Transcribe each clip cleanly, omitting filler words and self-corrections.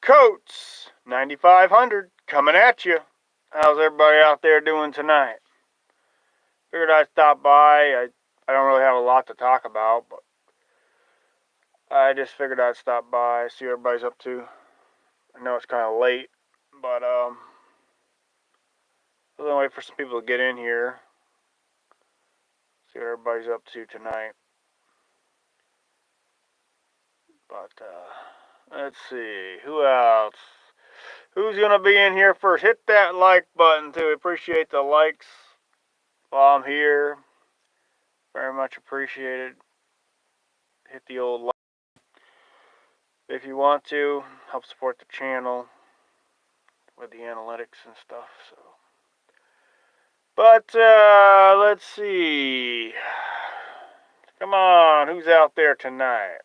Coats 9500 coming at you. How's everybody out there doing tonight? Figured I'd stop by. I don't really have a lot to talk about, but I just figured I'd stop by, see what everybody's up to. I know it's kind of late, but I'm gonna wait for some people to get in here. See what everybody's up to tonight. But let's see, who else? Who's gonna be in here first? Hit that like button too. Appreciate the likes while I'm here. Very much appreciated. Hit the old like if you want to. Help support the channel with the analytics and stuff. So, but let's see. Come on, who's out there tonight?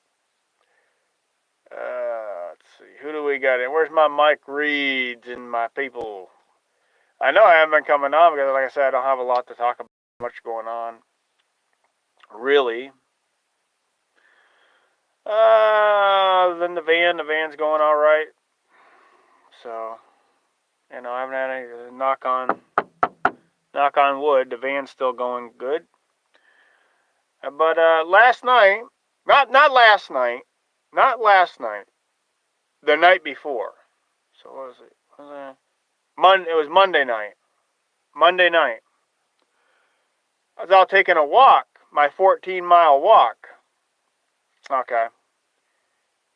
Let's see. Who do we got in? Where's my Mike Reeds and my people? I know I haven't been coming on because, like I said, I don't have a lot to talk about. Much going on, really. Then the van's going all right. So, I haven't had any knock on wood. The van's still going good. But last night, not last night, the night before. So what was it? It was Monday night. I was out taking a walk, my 14-mile walk. Okay.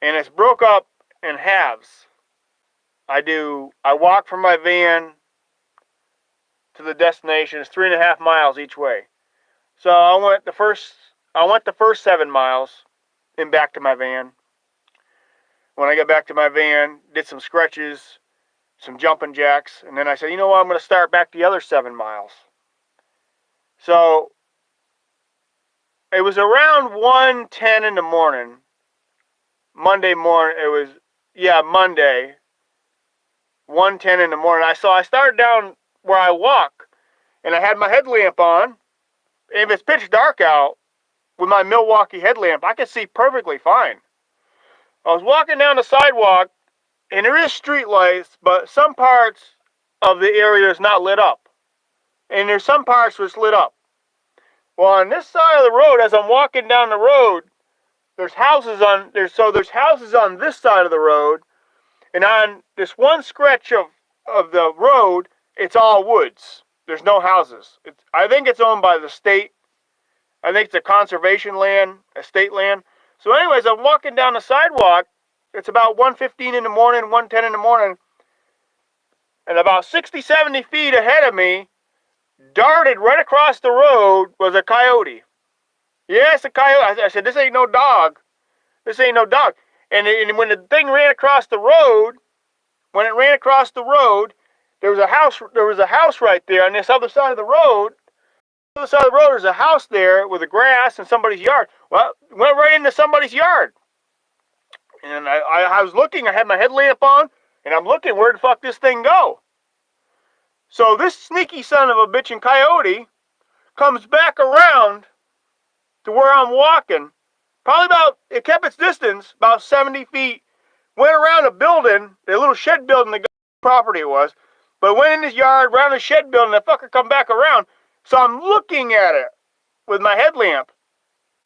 And it's broke up in halves. I walk from my van to the destination. It's 3.5 miles each way. So I went the first 7 miles and back to my van. When I got back to my van, did some stretches, some jumping jacks, and then I said, you know what, I'm going to start back the other 7 miles. So it was around 1:10 in the morning. Monday morning, Monday, 1:10 in the morning. I started down where I walk, and I had my headlamp on. If it's pitch dark out, with my Milwaukee headlamp, I could see perfectly fine. I was walking down the sidewalk, and there is street lights, but some parts of the area is not lit up. And there's some parts where it's lit up. Well, on this side of the road, as I'm walking down the road, there's houses on this side of the road, and on this one stretch of the road, it's all woods. There's no houses. I think it's owned by the state. I think it's a conservation land, a state land. So anyways, I'm walking down the sidewalk. It's about 1:15 in the morning, 1:10 in the morning, and about 60, 70 feet ahead of me, darted right across the road, was a coyote. Yes, a coyote. I said, this ain't no dog. And when the thing ran across the road, there was a house right there on this other side of the road. On the other side of the road, there's a house there with the grass in somebody's yard. Well, it went right into somebody's yard. And I was looking, I had my headlamp on, and I'm looking, where the fuck this thing go? So this sneaky son of a bitchin' coyote comes back around to where I'm walking. It kept its distance, about 70 feet. Went around a building, a little shed building, the property it was. But went in his yard, around the shed building, the fucker come back around. So I'm looking at it with my headlamp.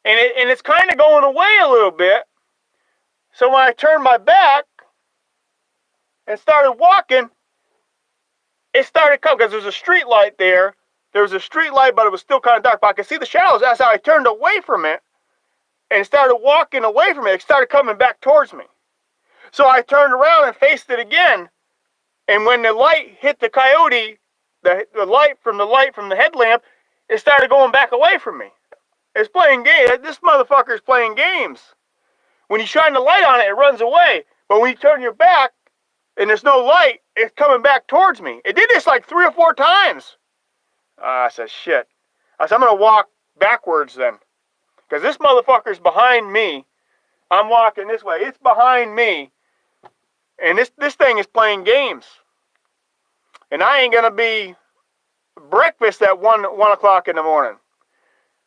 And it's kind of going away a little bit. So when I turned my back and started walking, it started coming, because there's a street light there. There was a street light, but it was still kind of dark. But I could see the shadows. That's how I turned away from it and started walking away from it. It started coming back towards me. So I turned around and faced it again. And when the light hit the coyote, the light from the headlamp, it started going back away from me. It's playing games. This motherfucker is playing games. When you shine the light on it, it runs away. But when you turn your back and there's no light, it's coming back towards me. It did this like 3 or 4 times. I said, shit. I said, I'm going to walk backwards then. Because this motherfucker's behind me. I'm walking this way. It's behind me. And this thing is playing games. And I ain't going to be breakfast at 1 o'clock in the morning.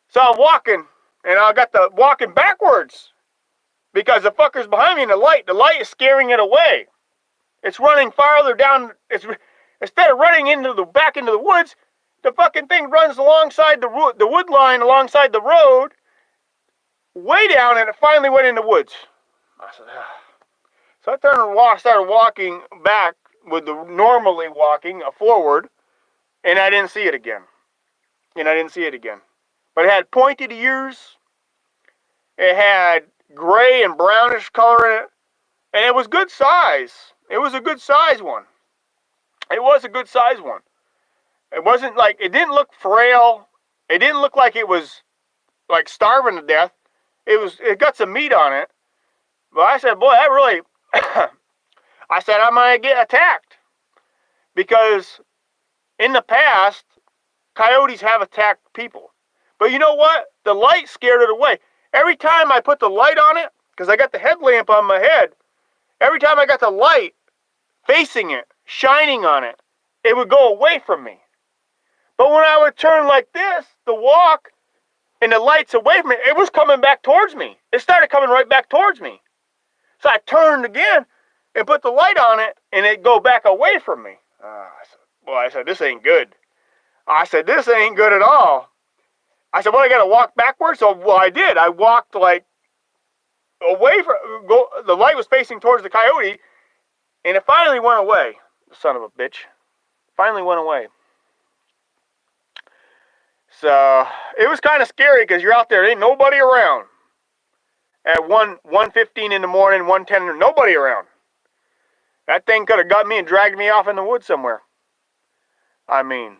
So I'm walking, and I got the walking backwards. Because the fucker's behind me in the light. The light is scaring it away. It's running farther down. Instead of running back into the woods, the fucking thing runs alongside the wood line alongside the road, way down, and it finally went in the woods. I said, ah. So I turned and started walking back with the normally walking forward, and I didn't see it again. But it had pointed ears. It had gray and brownish color in it, and it was good size. It was a good size one. It was a good size one. It wasn't like, it didn't look frail. It didn't look like it was like starving to death. It got some meat on it. But I said, boy, that really, I said, I might get attacked. Because in the past, coyotes have attacked people. But you know what? The light scared it away. Every time I put the light on it, because I got the headlamp on my head, every time I got the light facing it, shining on it, it would go away from me. But when I would turn like this, the walk, and the light's away from me, it was coming back towards me. It started coming right back towards me. So I turned again and put the light on it, and it'd go back away from me. I said, this ain't good. I said, this ain't good at all. I said, well, I got to walk backwards? So, well, I did. I walked like away from, the light was facing towards the coyote, and it finally went away. The son of a bitch. Finally went away. So, it was kind of scary because you're out there, there ain't nobody around. At 1:15 in the morning, 1:10, nobody around. That thing could have got me and dragged me off in the woods somewhere. I mean,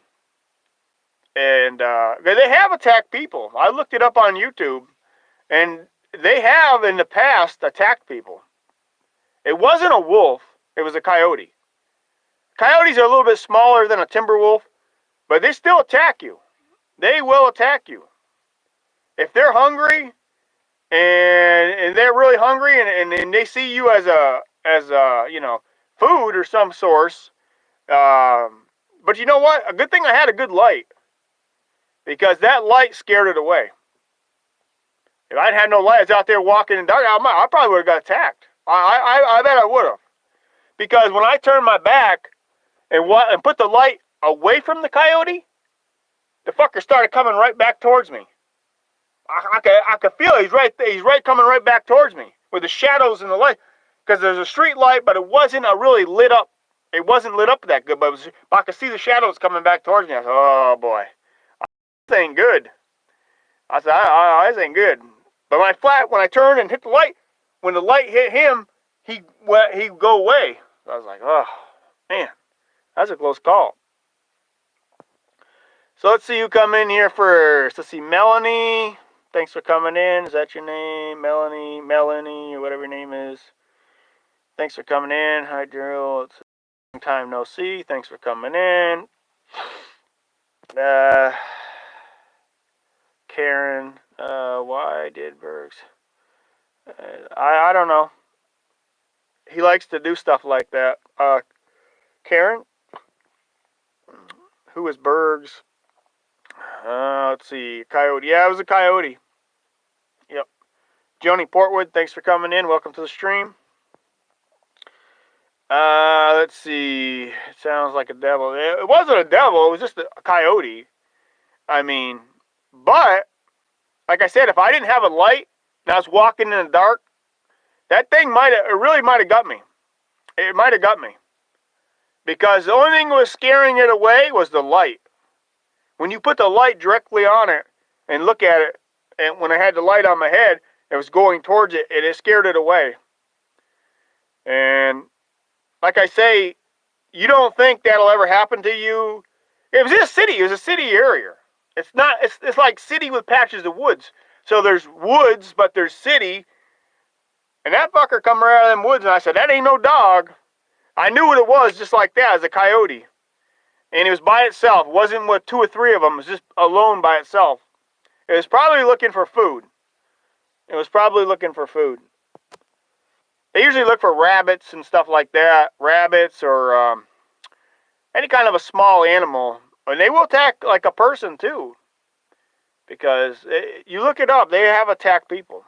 and they have attacked people. I looked it up on YouTube, and they have in the past attacked people. It wasn't a wolf, it was a coyote. Coyotes are a little bit smaller than a timber wolf, but they still attack you. They will attack you. If they're hungry, and they're really hungry, and they see you as food or some source. But you know what? A good thing I had a good light, because that light scared it away. If I'd had no light, I was out there walking in the dark, I probably would have got attacked. I bet I would have. Because when I turned my back and put the light away from the coyote, the fucker started coming right back towards me. I could feel it. He's right coming right back towards me with the shadows and the light. Because there's a street light, but it wasn't really lit up. It wasn't lit up that good, but I could see the shadows coming back towards me. I said, oh boy, this ain't good. I said, this ain't good. But when I turned and hit the light, when the light hit him, he'd go away. So I was like, oh man, that's a close call. So let's see who come in here first. Let's see, Melanie. Thanks for coming in. Is that your name? Melanie, or whatever your name is. Thanks for coming in. Hi, Daryl. It's a long time no see. Thanks for coming in. Karen. Why did Bergs? I don't know. He likes to do stuff like that. Karen? Who is Bergs? Let's see. Coyote. Yeah, it was a coyote. Yep. Joni Portwood, thanks for coming in. Welcome to the stream. Let's see. It sounds like a devil. It wasn't a devil. It was just a coyote. I mean, but, like I said, if I didn't have a light and I was walking in the dark, that thing really might have got me. It might have got me. Because the only thing that was scaring it away was the light. When you put the light directly on it and look at it, and when I had the light on my head, it was going towards it, and it scared it away. And like I say, you don't think that'll ever happen to you. It was in a city. It was a city area. It's like city with patches of woods. So there's woods, but there's city. And that fucker come right out of them woods, and I said, that ain't no dog. I knew what it was just like that, as a coyote. And it was by itself. It wasn't with two or three of them. It was just alone by itself. It was probably looking for food. They usually look for rabbits and stuff like that. Rabbits or any kind of a small animal. And they will attack like a person too. Because you look it up, they have attacked people.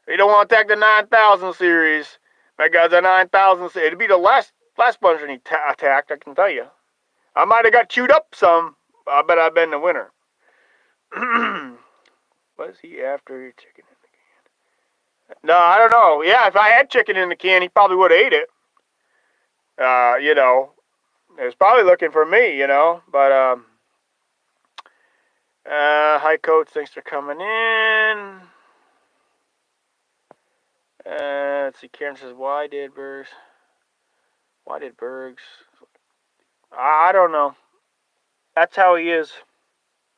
They don't want to attack the 9000 series. That guy's a 9,000. It'd be the last bunch he attacked, I can tell you. I might have got chewed up some. I bet I've been the winner. Was he after chicken in the can? No, I don't know. Yeah, if I had chicken in the can, he probably would have ate it. You know, he was probably looking for me, you know. But, hi, Coach. Thanks for coming in. Let's see. Karen says, why did Bergs? I don't know. That's how he is,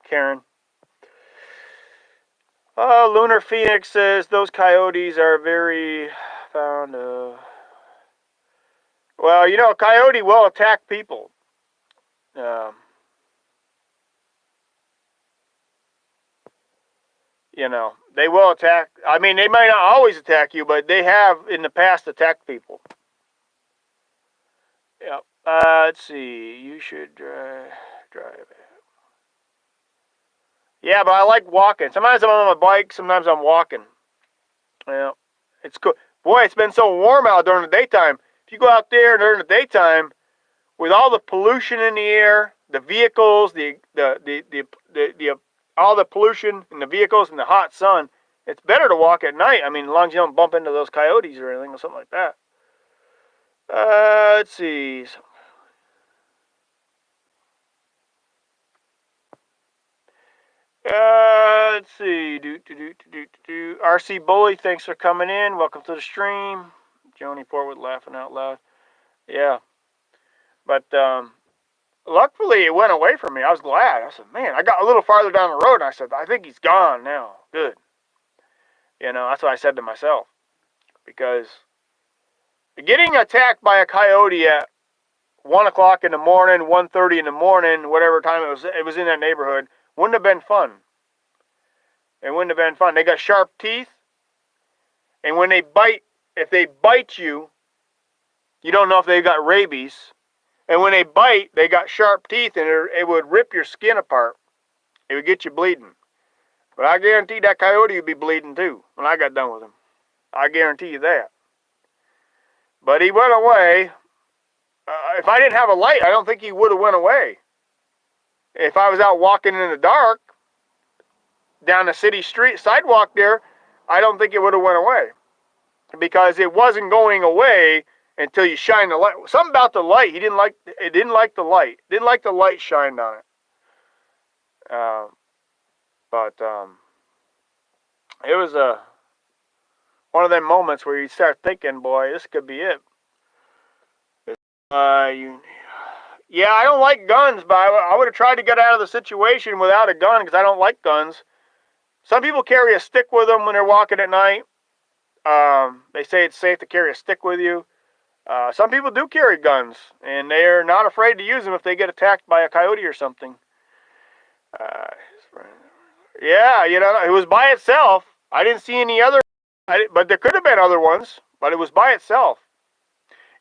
Karen. Lunar Phoenix says those coyotes are very found. Well, you know, a coyote will attack people. You know, they will attack. I mean, they might not always attack you, but they have in the past attacked people. Yep. Let's see. You should drive. Yeah, but I like walking. Sometimes I'm on my bike. Sometimes I'm walking. Yeah, it's cool. Boy, it's been so warm out during the daytime. If you go out there during the daytime, with all the pollution in the air, the vehicles, all the pollution in the vehicles and the hot sun, it's better to walk at night. I mean, as long as you don't bump into those coyotes or anything or something like that. Let's see. Let's see. RC Bully, thanks for coming in. Welcome to the stream. Joni Portwood laughing out loud. Yeah. But luckily it went away from me. I was glad. I said, man, I got a little farther down the road and I said, I think he's gone now. Good. You know, that's what I said to myself. Because getting attacked by a coyote at 1 o'clock in the morning, 1:30 in the morning, whatever time it was in that neighborhood, wouldn't have been fun. It wouldn't have been fun. They got sharp teeth, and when they bite, if they bite you, you don't know if they've got rabies. And when they bite, they got sharp teeth, and it would rip your skin apart. It would get you bleeding. But I guarantee that coyote would be bleeding too when I got done with him. I guarantee you that. But he went away. If I didn't have a light, I don't think he would have went away. If I was out walking in the dark down the city street sidewalk there, I don't think it would have went away. Because it wasn't going away until you shine the light. Something about the light, it didn't like the light. Didn't like the light shined on it. But it was one of them moments where you start thinking, boy, this could be it. Yeah, I don't like guns, but I would have tried to get out of the situation without a gun because I don't like guns. Some people carry a stick with them when they're walking at night. They say it's safe to carry a stick with you. Some people do carry guns, and they're not afraid to use them if they get attacked by a coyote or something. Yeah, you know, it was by itself. I didn't see any other, but there could have been other ones, but it was by itself.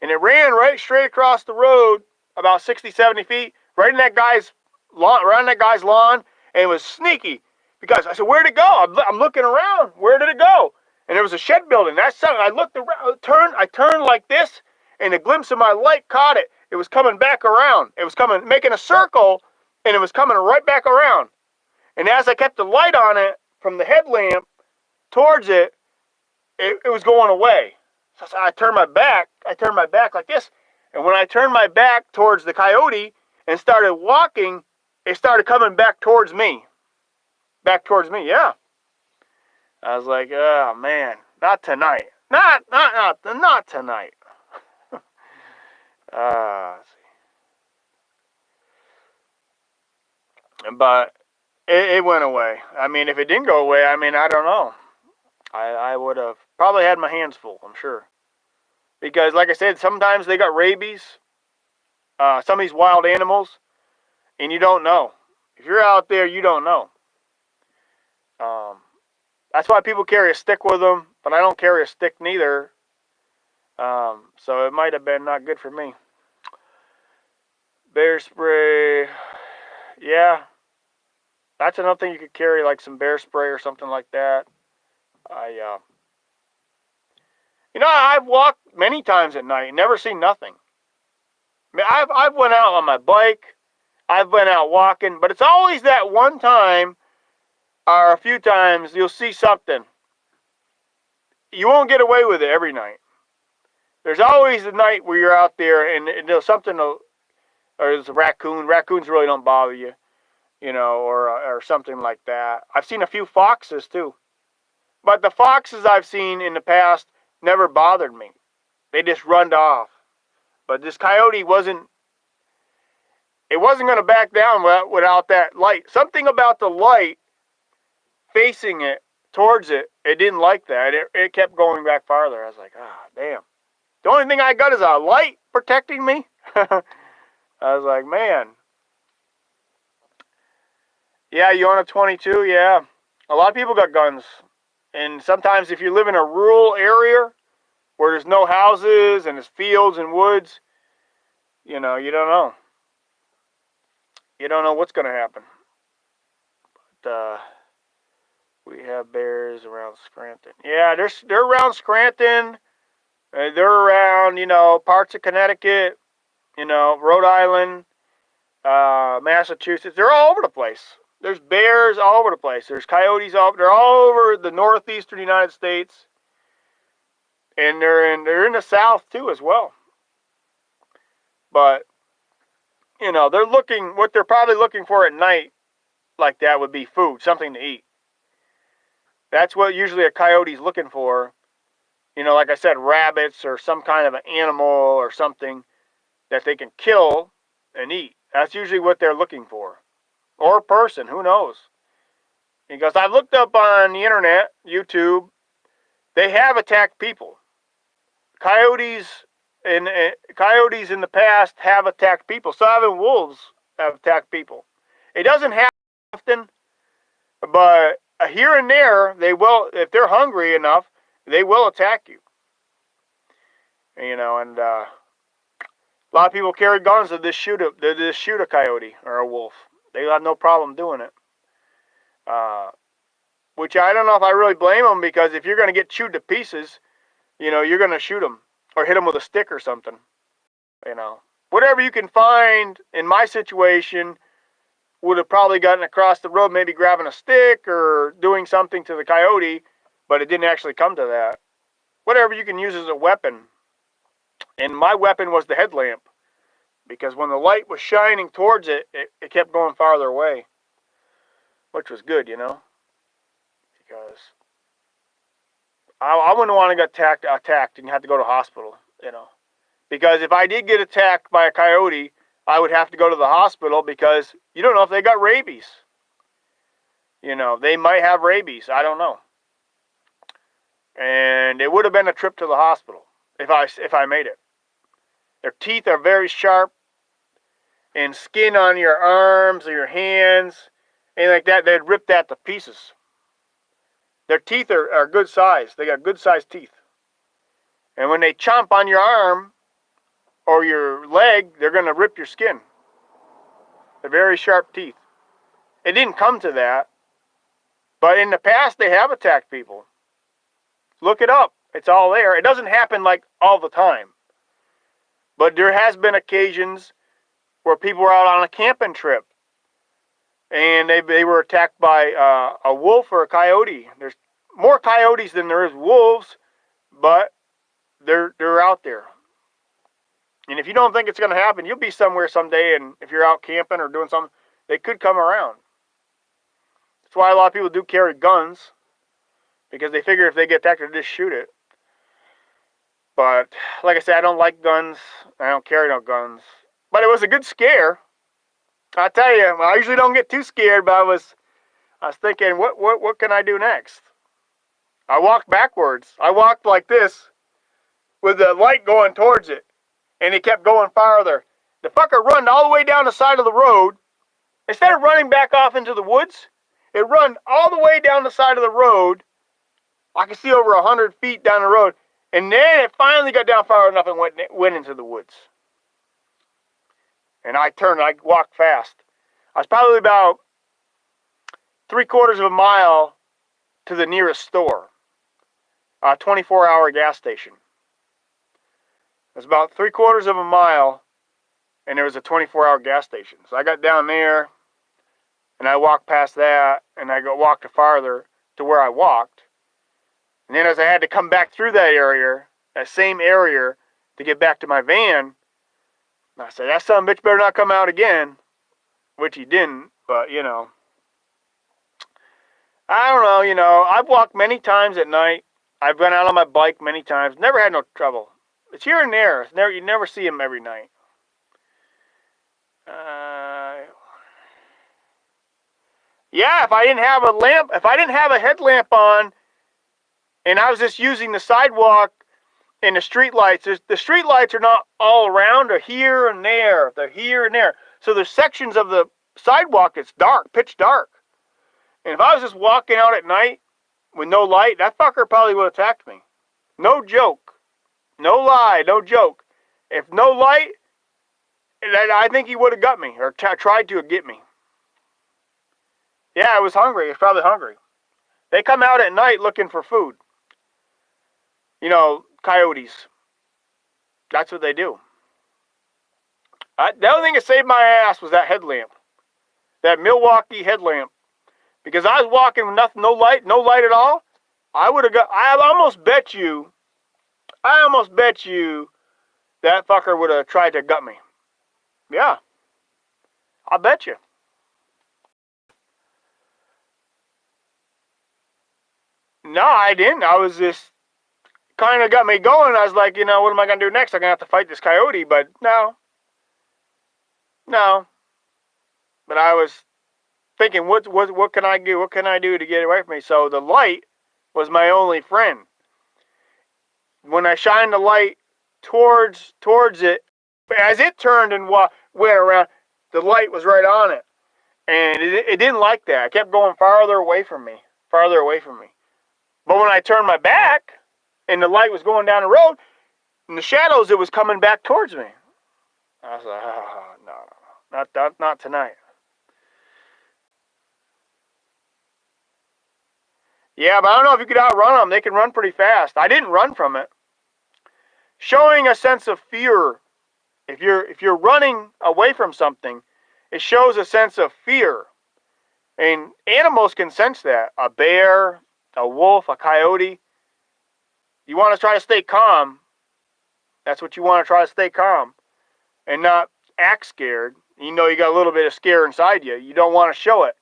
And it ran right straight across the road, about 60, 70 feet, right in that guy's lawn, around that guy's lawn, and it was sneaky. Because I said, where'd it go? I'm looking around. Where did it go? And there was a shed building. That's something. I looked around, I turned like this, and a glimpse of my light caught it. It was coming back around. It was coming, making a circle, and it was coming right back around. And as I kept the light on it from the headlamp towards it, it was going away. So I turned my back like this. And when I turned my back towards the coyote and started walking, it started coming back towards me. Back towards me, yeah. I was like, oh man, not tonight. Not tonight. But it went away. I mean, if it didn't go away, I mean, I don't know. I would have probably had my hands full, I'm sure. Because, like I said, sometimes they got rabies. Some of these wild animals, and you don't know. If you're out there, you don't know. That's why people carry a stick with them, but I don't carry a stick neither. So it might have been not good for me. Bear spray. Yeah. That's another thing you could carry, like some bear spray or something like that. You know, I've walked many times at night and never seen nothing. I mean, I've went out on my bike. I've been out walking, but it's always that one time or a few times you'll see something. You won't get away with it every night. There's always a night where you're out there and there's something, or there's a raccoon. Raccoons really don't bother you, you know, or something like that. I've seen a few foxes too. But the foxes I've seen in the past never bothered me. They just runned off. But this coyote wasn't going to back down without that light. Something about the light facing it, towards it, it didn't like that. It kept going back farther. I was like, ah, damn. The only thing I got is a light protecting me. I was like, man. Yeah, you own a 22? Yeah. A lot of people got guns. And sometimes if you live in a rural area where there's no houses and there's fields and woods, you know, you don't know. You don't know what's going to happen. But we have bears around Scranton. Yeah, they're around Scranton. They're around, you know, parts of Connecticut, you know, Rhode Island, Massachusetts. They're all over the place. There's bears all over the place. There's coyotes they're all over the northeastern United States. And they're in the south too as well. But, you know, what they're probably looking for at night like that would be food, something to eat. That's what usually a coyote's looking for. You know, like I said, rabbits or some kind of an animal or something that they can kill and eat. That's usually what they're looking for. Or a person, who knows? Because I've looked up on the internet, YouTube, they have attacked people. Coyotes in the past have attacked people. So even wolves have attacked people. It doesn't happen often, but here and there, they will, if they're hungry enough, they will attack you. You know, and a lot of people carry guns to just shoot a coyote or a wolf. They have no problem doing it. Which I don't know if I really blame them, because if you're going to get chewed to pieces, you know, you're going to shoot them or hit them with a stick or something. You know, whatever you can find. In my situation, would have probably gotten across the road, maybe grabbing a stick or doing something to the coyote, but it didn't actually come to that. Whatever you can use as a weapon. And my weapon was the headlamp, because when the light was shining towards it, it kept going farther away, which was good, you know, because I wouldn't want to get attacked and have to go to the hospital, you know, because if I did get attacked by a coyote, I would have to go to the hospital, because you don't know if they got rabies. You know, they might have rabies. I don't know. And it would have been a trip to the hospital if I made it. Their teeth are very sharp, and skin on your arms or your hands, anything like that, they'd rip that to pieces. Their teeth are good size. They got good sized teeth. And when they chomp on your arm or your leg, they're going to rip your skin. They're very sharp teeth. It didn't come to that, but in the past they have attacked people. Look it up. It's all there. It doesn't happen like all the time. But there has been occasions where people were out on a camping trip and they were attacked by a wolf or a coyote. There's more coyotes than there is wolves, but they're out there. And if you don't think it's going to happen, you'll be somewhere someday, and if you're out camping or doing something, they could come around. That's why a lot of people do carry guns, because they figure if they get attacked, they'll just shoot it. But like I said, I don't like guns. I don't carry no guns. But it was a good scare. I tell you, I usually don't get too scared, but I was thinking, what can I do next? I walked backwards. I walked like this with the light going towards it, and it kept going farther. The fucker run all the way down the side of the road. Instead of running back off into the woods, it run all the way down the side of the road. I could see over 100 feet down the road. And then it finally got down far enough and went into the woods. And I turned, I walked fast. I was probably about 3/4 of a mile to the nearest store. A 24-hour gas station. It's about 3/4 of a mile, and there was a 24-hour gas station. So I got down there, and I walked past that, and I walked farther to where I walked. And then as I had to come back through that same area, to get back to my van, I said, that son of a bitch better not come out again, which he didn't, but, you know. I don't know, you know, I've walked many times at night. I've been out on my bike many times. Never had no trouble. It's here and there. You never see them every night. Yeah, if I didn't have a headlamp on, and I was just using the sidewalk and the street lights, the street lights are not all around. They're here and there. They're here and there. So there's sections of the sidewalk that's dark, pitch dark. And if I was just walking out at night with no light, that fucker probably would have attacked me. No joke. No lie, no joke. If no light, I think he would have got me, or tried to get me. Yeah, I was hungry. I was probably hungry. They come out at night looking for food. You know, coyotes. That's what they do. The only thing that saved my ass was that headlamp. That Milwaukee headlamp. Because I was walking with nothing, no light at all. I almost bet you that fucker would have tried to gut me. Yeah. I'll bet you. No, I didn't. I was just kind of got me going. I was like, you know, what am I going to do next? I'm going to have to fight this coyote, but no. But I was thinking, what can I do? What can I do to get away from me? So the light was my only friend. When I shined the light towards it, as it turned and went around, the light was right on it. And it didn't like that. It kept going farther away from me. But when I turned my back, and the light was going down the road, in the shadows, it was coming back towards me. I was like, no, not tonight. Yeah, but I don't know if you could outrun them. They can run pretty fast. I didn't run from it. Showing a sense of fear. If you're running away from something, it shows a sense of fear. And animals can sense that. A bear, a wolf, a coyote. You want to try to stay calm. That's what you want to try to stay calm. And not act scared. You know you got a little bit of scare inside you. You don't want to show it.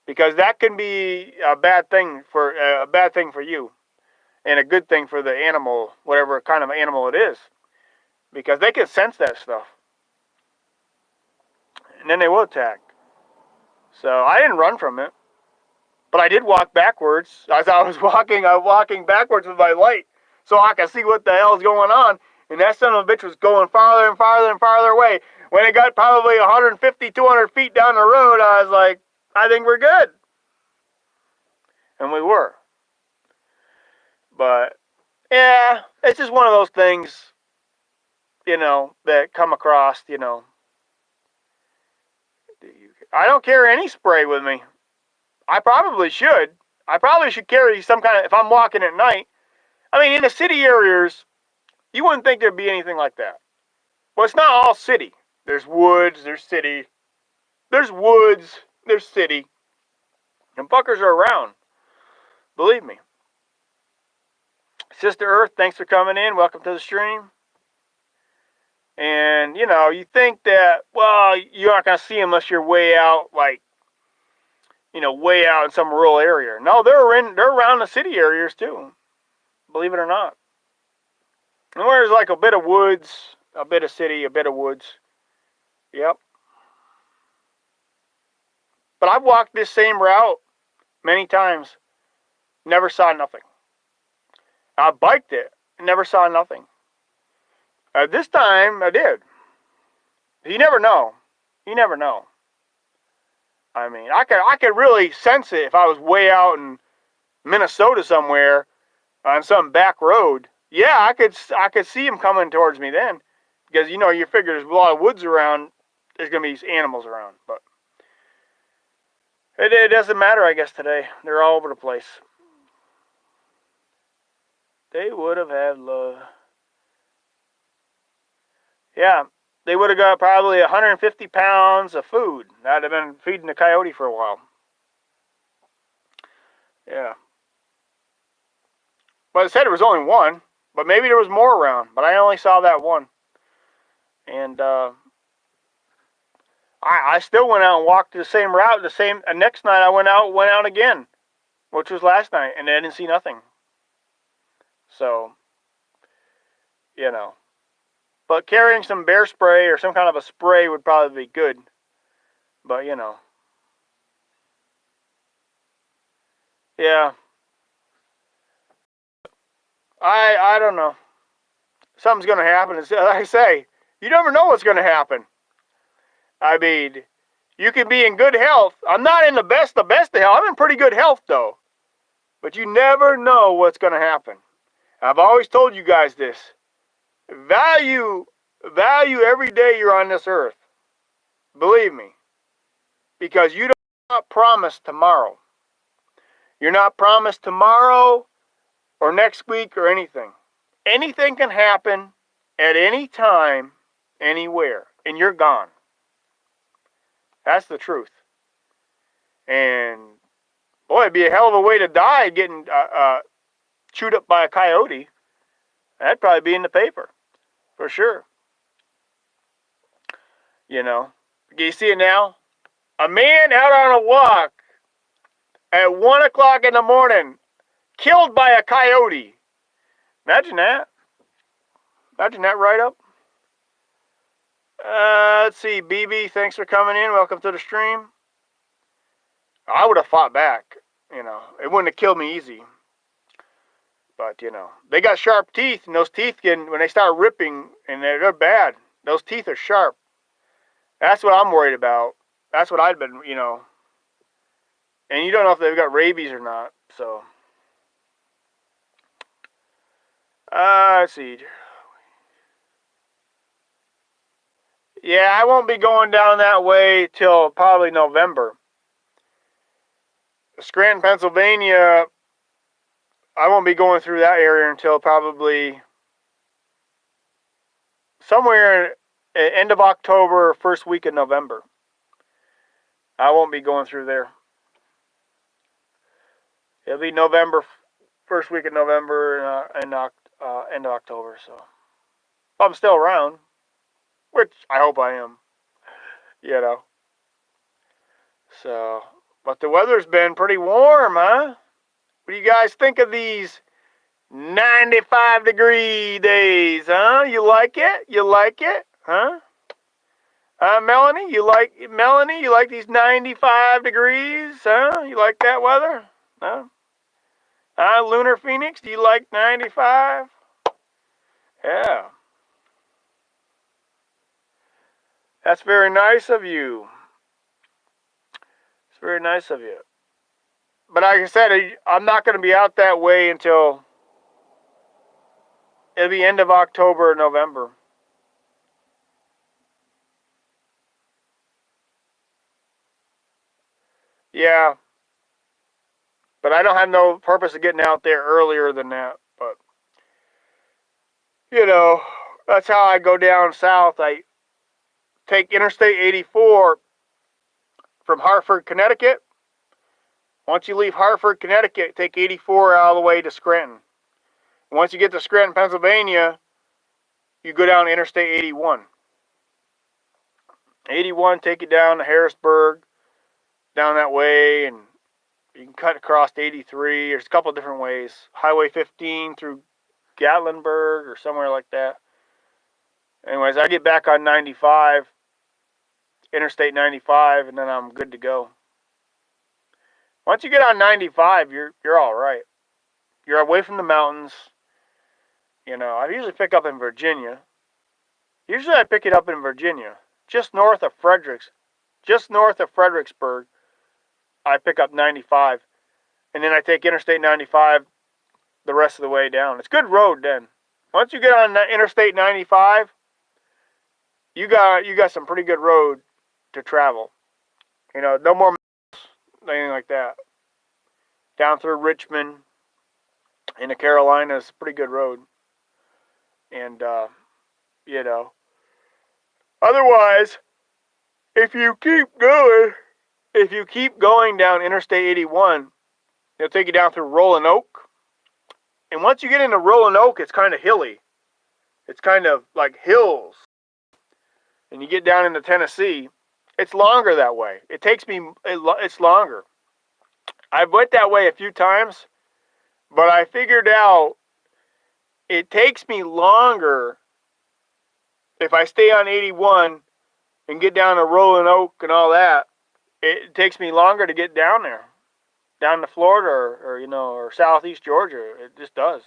Because that can be a bad thing for you. And a good thing for the animal, whatever kind of animal it is. Because they can sense that stuff. And then they will attack. So I didn't run from it. But I did walk backwards. As I was walking backwards with my light. So I could see what the hell's going on. And that son of a bitch was going farther and farther and farther away. When it got probably 150, 200 feet down the road, I was like, I think we're good. And we were. But, yeah, it's just one of those things, you know, that come across, you know. I don't carry any spray with me. I probably should. I probably should carry some kind of, if I'm walking at night. I mean, in the city areas, you wouldn't think there'd be anything like that. Well, it's not all city. There's woods, there's city. There's woods, there's city. And fuckers are around. Believe me. Sister Earth, thanks for coming in. Welcome to the stream. And, you know, you think that, well, you're not going to see them unless you're way out, like, you know, way out in some rural area. No, they're around the city areas, too. Believe it or not. And there's like a bit of woods, a bit of city, a bit of woods. Yep. But I've walked this same route many times. Never saw nothing. I biked it. Never saw nothing. This time, I did. You never know. You never know. I mean, I could really sense it if I was way out in Minnesota somewhere on some back road. Yeah, I could see him coming towards me then. Because, you know, you figure there's a lot of woods around. There's going to be animals around. But it doesn't matter, I guess, today. They're all over the place. They would have had love. Yeah, they would have got probably 150 pounds of food. That'd have been feeding the coyote for a while. Yeah. But it said there was only one, but maybe there was more around. But I only saw that one. And I still went out and walked the same route. Next night I went out again, which was last night, and I didn't see nothing. So, you know. But carrying some bear spray or some kind of a spray would probably be good. But yeah. I don't know. Something's gonna happen. Like I say, you never know what's gonna happen. I mean, you can be in good health. I'm not in the best of health. I'm in pretty good health though. But you never know what's gonna happen. I've always told you guys this. Value every day you're on this earth. Believe me. Because you don't not promised tomorrow. You're not promised tomorrow or next week or anything. Anything can happen at any time, anywhere, and you're gone. That's the truth. And boy, it'd be a hell of a way to die getting chewed up by a coyote. That'd probably be in the paper, for sure. Can you see it now? A man out on a walk at 1 o'clock in the morning, killed by a coyote. Imagine that. Imagine that right up. Let's see, BB, thanks for coming in. Welcome to the stream. I would have fought back. It wouldn't have killed me easy. But, they got sharp teeth, and those teeth when they start ripping, and they're bad. Those teeth are sharp. That's what I'm worried about. That's what I'd been, And you don't know if they've got rabies or not, so. Let's see. Yeah, I won't be going down that way till probably November. Scranton, Pennsylvania, I won't be going through that area until probably somewhere end of October, first week of November. I won't be going through there. It'll be November, first week of November and end of October. So if I'm still around, which I hope I am, So, but the weather's been pretty warm, huh? What do you guys think of these 95-degree days, huh? You like it? You like it, huh? Melanie, you like these 95 degrees, huh? You like that weather, huh? Lunar Phoenix, do you like 95? Yeah. That's very nice of you. It's very nice of you. But like I said, I'm not going to be out that way until it'll be end of October or November. Yeah. But I don't have no purpose of getting out there earlier than that. But, that's how I go down south. I take Interstate 84 from Hartford, Connecticut. Once you leave Hartford, Connecticut, take 84 all the way to Scranton. Once you get to Scranton, Pennsylvania, you go down Interstate 81. 81, take it down to Harrisburg, down that way, and you can cut across 83. There's a couple of different ways. Highway 15 through Gatlinburg or somewhere like that. Anyways, I get back on 95, Interstate 95, and then I'm good to go. Once you get on 95, you're all right. You're away from the mountains. I usually pick up in Virginia. Usually I pick it up in Virginia, just north of Fredericksburg. I pick up 95, and then I take Interstate 95 the rest of the way down. It's good road then. Once you get on Interstate 95, you got some pretty good road to travel. No more anything like that. Down through Richmond in the Carolinas, pretty good road. And Otherwise, if you keep going down Interstate 81, it'll take you down through Roanoke. And once you get into Roanoke, it's kind of hilly. It's kind of like hills. And you get down into Tennessee, it's longer that way. It takes me, it's longer. I've went that way a few times, but I figured out it takes me longer if I stay on 81 and get down to Roanoke and all that. It takes me longer to get down there, down to Florida or southeast Georgia. It just does.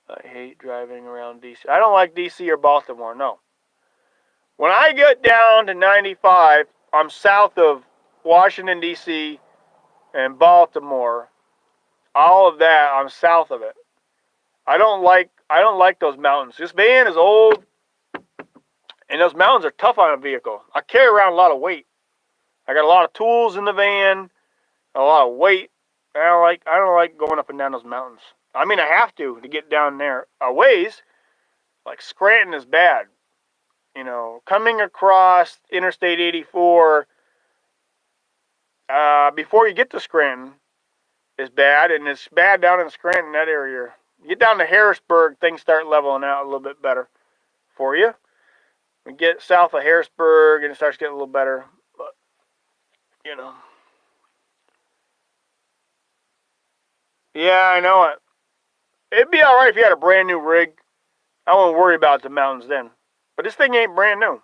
I hate driving around DC. I don't like DC or Baltimore, no. When I get down to 95, I'm south of Washington, D.C. and Baltimore. All of that, I'm south of it. I don't like those mountains. This van is old, and those mountains are tough on a vehicle. I carry around a lot of weight. I got a lot of tools in the van, a lot of weight. I don't like going up and down those mountains. I mean, I have to get down there a ways. Like Scranton is bad. Coming across Interstate 84 before you get to Scranton is bad, and it's bad down in Scranton, that area. You get down to Harrisburg, things start leveling out a little bit better for you. We get south of Harrisburg, and it starts getting a little better, but, Yeah, I know it. It'd be alright if you had a brand new rig. I won't worry about the mountains then. But this thing ain't brand new.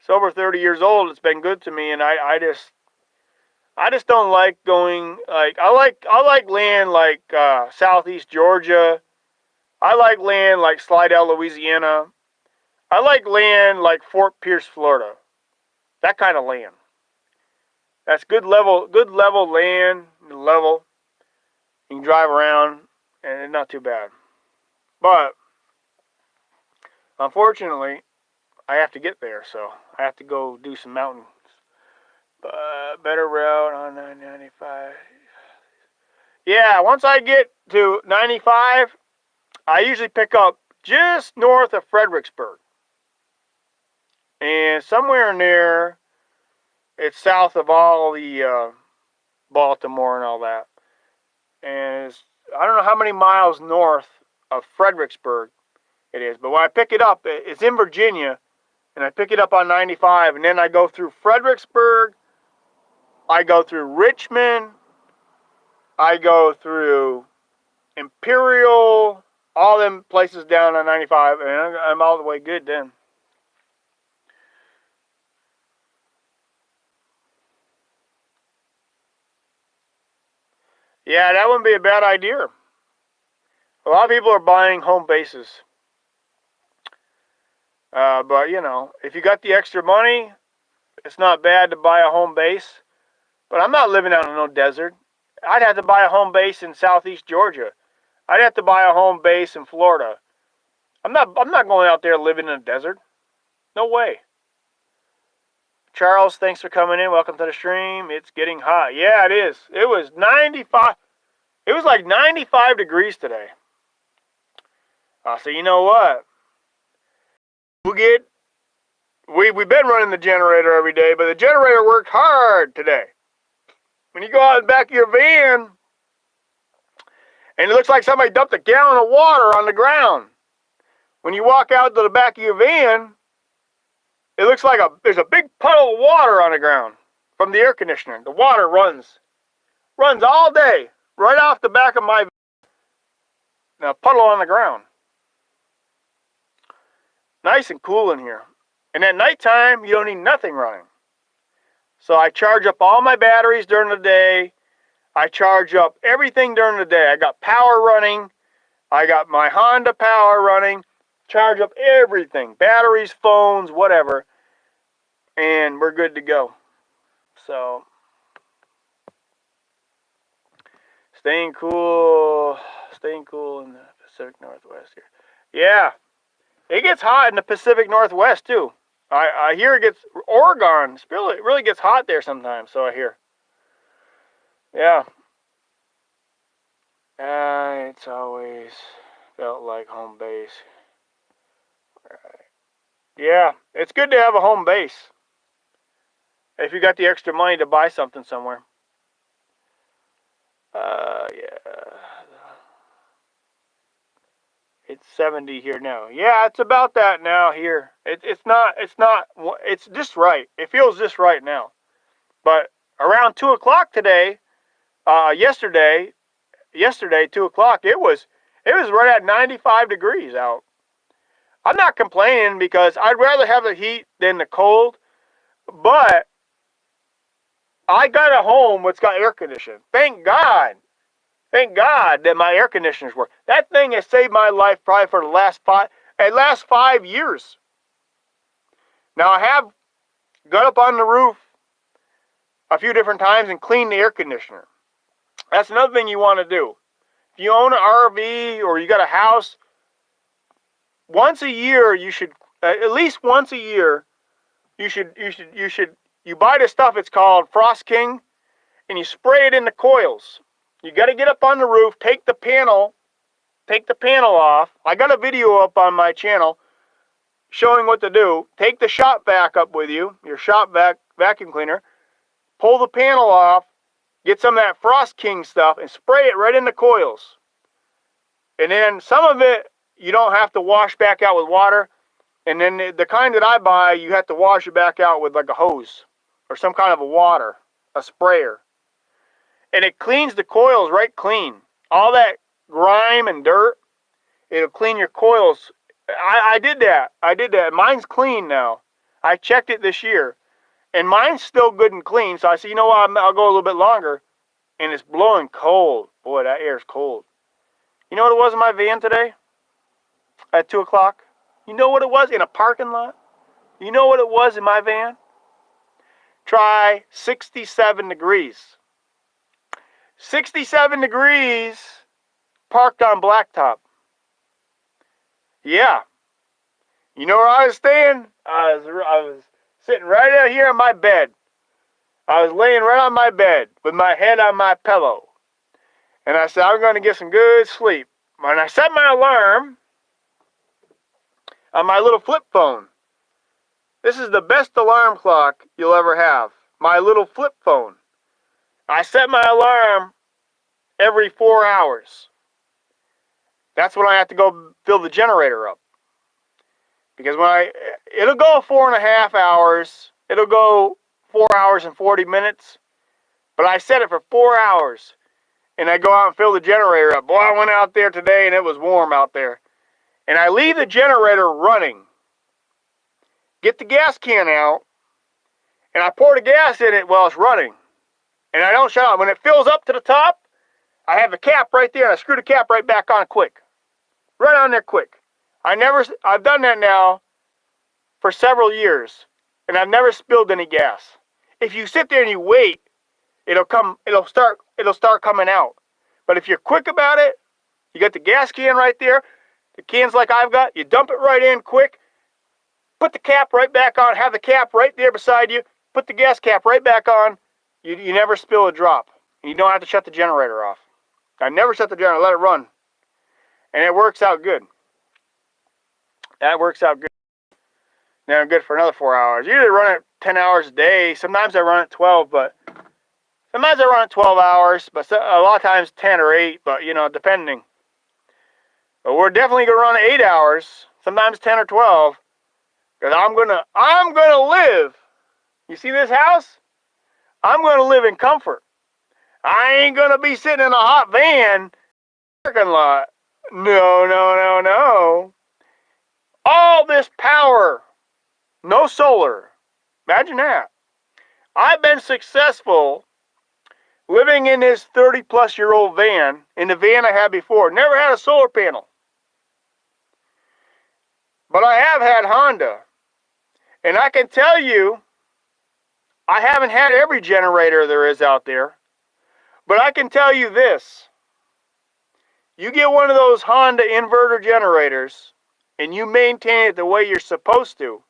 It's over 30 years old. It's been good to me, and I just don't like going I like land like southeast Georgia. I like land like Slidell, Louisiana. I like land like Fort Pierce, Florida. That kind of land. That's good level land, level. You can drive around, and it's not too bad. But unfortunately, I have to get there, so I have to go do some mountains. Better route on 995. Yeah, once I get to 95, I usually pick up just north of Fredericksburg. And somewhere in there, it's south of all the Baltimore and all that. And I don't know how many miles north of Fredericksburg it is. But when I pick it up, it's in Virginia. And I pick it up on 95. And then I go through Fredericksburg. I go through Richmond. I go through Imperial. All them places down on 95. And I'm all the way good then. Yeah, that wouldn't be a bad idea. A lot of people are buying home bases. But, if you got the extra money, it's not bad to buy a home base. But I'm not living out in no desert. I'd have to buy a home base in southeast Georgia. I'd have to buy a home base in Florida. I'm not going out there living in a desert. No way. Charles, thanks for coming in. Welcome to the stream. It's getting hot. Yeah, it is. It was 95. It was like 95 degrees today. So you know what? We've been running the generator every day, but the generator worked hard today. When you go out in the back of your van, and it looks like somebody dumped a gallon of water on the ground. When you walk out to the back of your van, it looks like there's a big puddle of water on the ground from the air conditioner. The water runs all day, right off the back of my van. Now, puddle on the ground. Nice and cool in here. And at nighttime, you don't need nothing running. So I charge up all my batteries during the day. I charge up everything during the day. I got power running. I got my Honda power running. Charge up everything. Batteries, phones, whatever. And we're good to go. So, staying cool in the Pacific Northwest here. Yeah, it gets hot in the Pacific Northwest too. I hear it gets, Oregon, it really gets hot there sometimes, so I hear. Yeah. It's always felt like home base. Right. Yeah, it's good to have a home base. If you got the extra money to buy something somewhere. Yeah. It's 70 here now. Yeah, it's about that now here. It's just right. It feels just right now. But around 2 o'clock today, yesterday, 2 o'clock, it was right at 95 degrees out. I'm not complaining because I'd rather have the heat than the cold, but I got a home that's got air conditioning. Thank God. Thank God that my air conditioners work. That thing has saved my life probably for the last 5 years. Now I have got up on the roof a few different times and cleaned the air conditioner. That's another thing you want to do. If you own an RV or you got a house, once a year you should, at least once a year, you buy this stuff. It's called Frost King, and you spray it in the coils. You got to get up on the roof, take the panel off. I got a video up on my channel showing what to do. Take the shop vac up with you, your shop vacuum cleaner. Pull the panel off, get some of that Frost King stuff, and spray it right in the coils. And then some of it you don't have to wash back out with water. And then the kind that I buy, you have to wash it back out with like a hose or some kind of a sprayer. And it cleans the coils right clean. All that grime and dirt, it'll clean your coils. I did that. Mine's clean now. I checked it this year. And mine's still good and clean. So I said, you know what, I'll go a little bit longer. And it's blowing cold. Boy, that air's cold. You know what it was in my van today? At 2 o'clock? You know what it was in a parking lot? You know what it was in my van? Try 67 degrees. 67 degrees parked on blacktop. Yeah. You know where I was staying? I was sitting right out here on my bed. I was laying right on my bed with my head on my pillow. And I said, I'm going to get some good sleep. When I set my alarm on my little flip phone. This is the best alarm clock you'll ever have. My little flip phone. I set my alarm every 4 hours. That's when I have to go fill the generator up. Because it'll go 4.5 hours. It'll go 4 hours and 40 minutes. But I set it for 4 hours. And I go out and fill the generator up. Boy, I went out there today and it was warm out there. And I leave the generator running. Get the gas can out. And I pour the gas in it while it's running. And I don't shut off. When it fills up to the top, I have the cap right there. And I screw the cap right back on quick. Right on there quick. I've done that now for several years. And I've never spilled any gas. If you sit there and you wait, it'll start coming out. But if you're quick about it, you got the gas can right there. The cans like I've got, you dump it right in quick. Put the cap right back on. Have the cap right there beside you. Put the gas cap right back on. You never spill a drop. And you don't have to shut the generator off. I never shut the generator. Let it run. And it works out good. That works out good. Now I'm good for another 4 hours. Usually I run it 10 hours a day. Sometimes I run it 12, but sometimes I run it 12 hours. But a lot of times 10 or 8, but depending. But we're definitely gonna run 8 hours. Sometimes 10 or 12. Because I'm gonna live. You see this house? I'm gonna live in comfort. I ain't gonna be sitting in a hot van parking lot. No. All this power. No solar. Imagine that. I've been successful living in this 30-plus-year-old van, in the van I had before. Never had a solar panel. But I have had Honda. And I can tell you, I haven't had every generator there is out there. But I can tell you this. You get one of those Honda inverter generators, and you maintain it the way you're supposed to,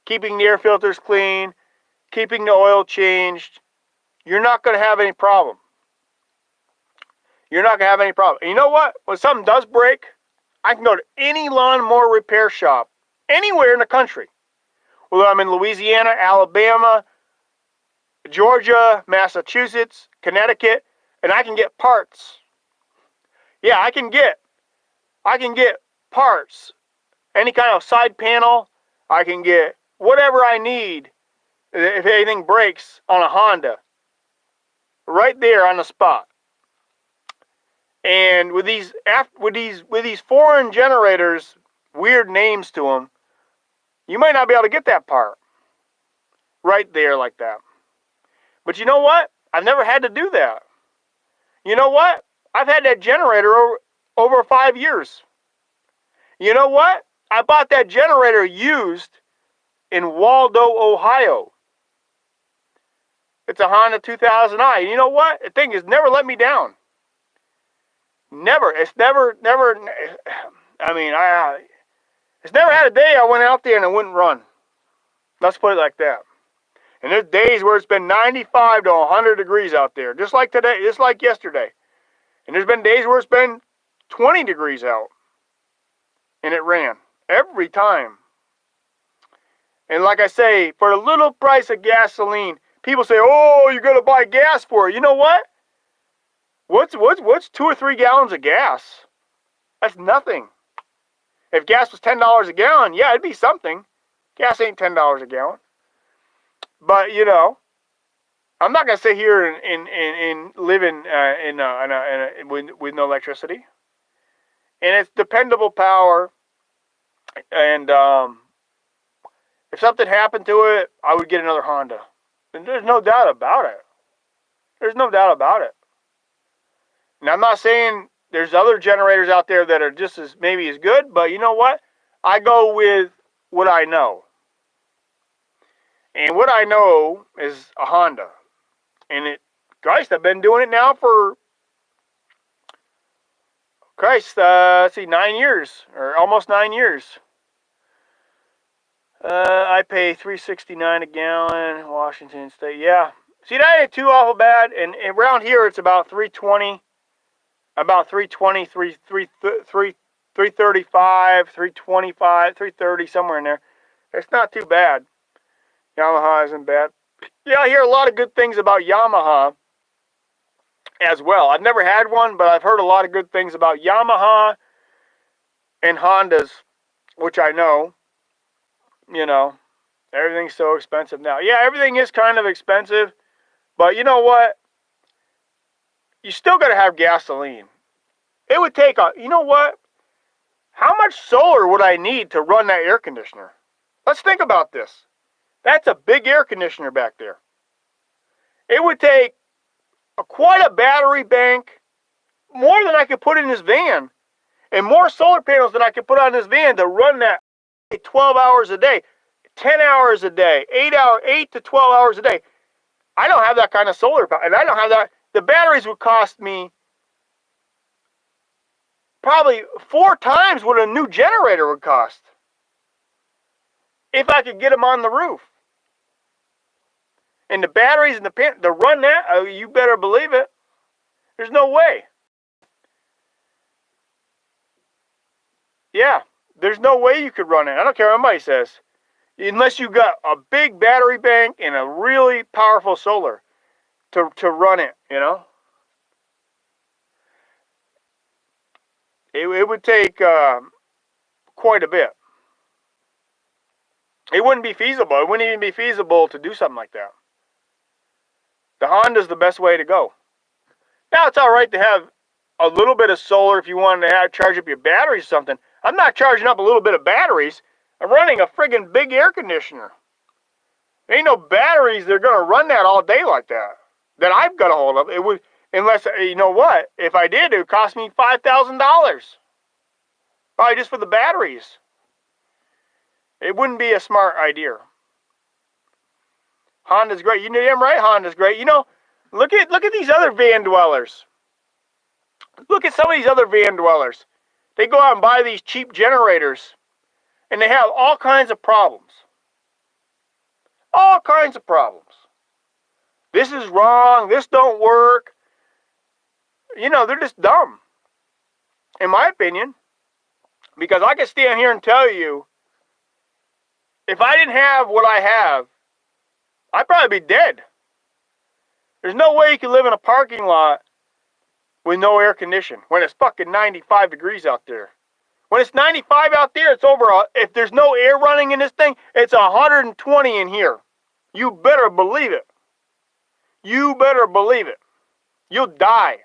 keeping the air filters clean, keeping the oil changed, you're not going to have any problem. You're not going to have any problem. And you know what? When something does break, I can go to any lawnmower repair shop anywhere in the country. Whether I'm in Louisiana, Alabama, Georgia, Massachusetts, Connecticut, and I can get parts. Yeah, I can get parts. Any kind of side panel, I can get whatever I need if anything breaks on a Honda. Right there on the spot. And with these foreign generators, weird names to them, you might not be able to get that part right there like that. But you know what? I've never had to do that. You know what? I've had that generator over 5 years. You know what? I bought that generator used in Waldo, Ohio. It's a Honda 2000i. And you know what? The thing has never let me down. Never. It's never. I mean, it's never had a day I went out there and it wouldn't run. Let's put it like that. And there's days where it's been 95 to 100 degrees out there, just like today, just like yesterday. And there's been days where it's been 20 degrees out, and it ran every time. And like I say, for a little price of gasoline, people say, "Oh, you're gonna buy gas for it." You know what? What's 2 or 3 gallons of gas? That's nothing. If gas was $10 a gallon, yeah, it'd be something. Gas ain't $10 a gallon. But you know, I'm not gonna sit here and live with no electricity. And it's dependable power. And if something happened to it, I would get another Honda. And there's no doubt about it. There's no doubt about it. And I'm not saying there's other generators out there that are just as maybe as good, but you know what? I go with what I know. And what I know is a Honda. And Christ, I've been doing it now for, let's see, 9 years, or almost 9 years. I pay $3.69 a gallon, Washington State. Yeah. See, that ain't too awful bad. And around here, it's about $3.20. About $3.20, $3.35, $3.25, $3.30, somewhere in there. It's not too bad. Yamaha isn't bad. Yeah, I hear a lot of good things about Yamaha as well. I've never had one, but I've heard a lot of good things about Yamaha and Hondas, which I know. You know, everything's so expensive now. Yeah, everything is kind of expensive, but you know what? You still got to have gasoline. It would take you know what? How much solar would I need to run that air conditioner? Let's think about this. That's a big air conditioner back there. It would take quite a battery bank, more than I could put in this van, and more solar panels than I could put on this van to run that 12 hours a day, 10 hours a day, 8 to 12 hours a day. I don't have that kind of solar power, and I don't have that. The batteries would cost me probably 4 times what a new generator would cost if I could get them on the roof. And the batteries and the pin to run that, you better believe it. There's no way. Yeah, there's no way you could run it. I don't care what anybody says. Unless you got a big battery bank and a really powerful solar to run it, you know. It would take quite a bit. It wouldn't be feasible. It wouldn't even be feasible to do something like that. The Honda's the best way to go. Now, it's all right to have a little bit of solar if you wanted to charge up your batteries or something. I'm not charging up a little bit of batteries. I'm running a friggin' big air conditioner. There ain't no batteries that are going to run that all day like that I've got a hold of. It would, unless, you know what, if I did, it would cost me $5,000. Probably just for the batteries. It wouldn't be a smart idea. Honda's great. You know, damn right Honda's great. You know, look at these other van dwellers. Look at some of these other van dwellers. They go out and buy these cheap generators, and they have all kinds of problems. All kinds of problems. This is wrong. This don't work. they're just dumb, in my opinion. Because I can stand here and tell you, if I didn't have what I have, I'd probably be dead. There's no way you can live in a parking lot with no air conditioning when it's fucking 95 degrees out there. When it's 95 out there, it's over. If there's no air running in this thing, it's 120 in here. You better believe it. You better believe it. You'll die.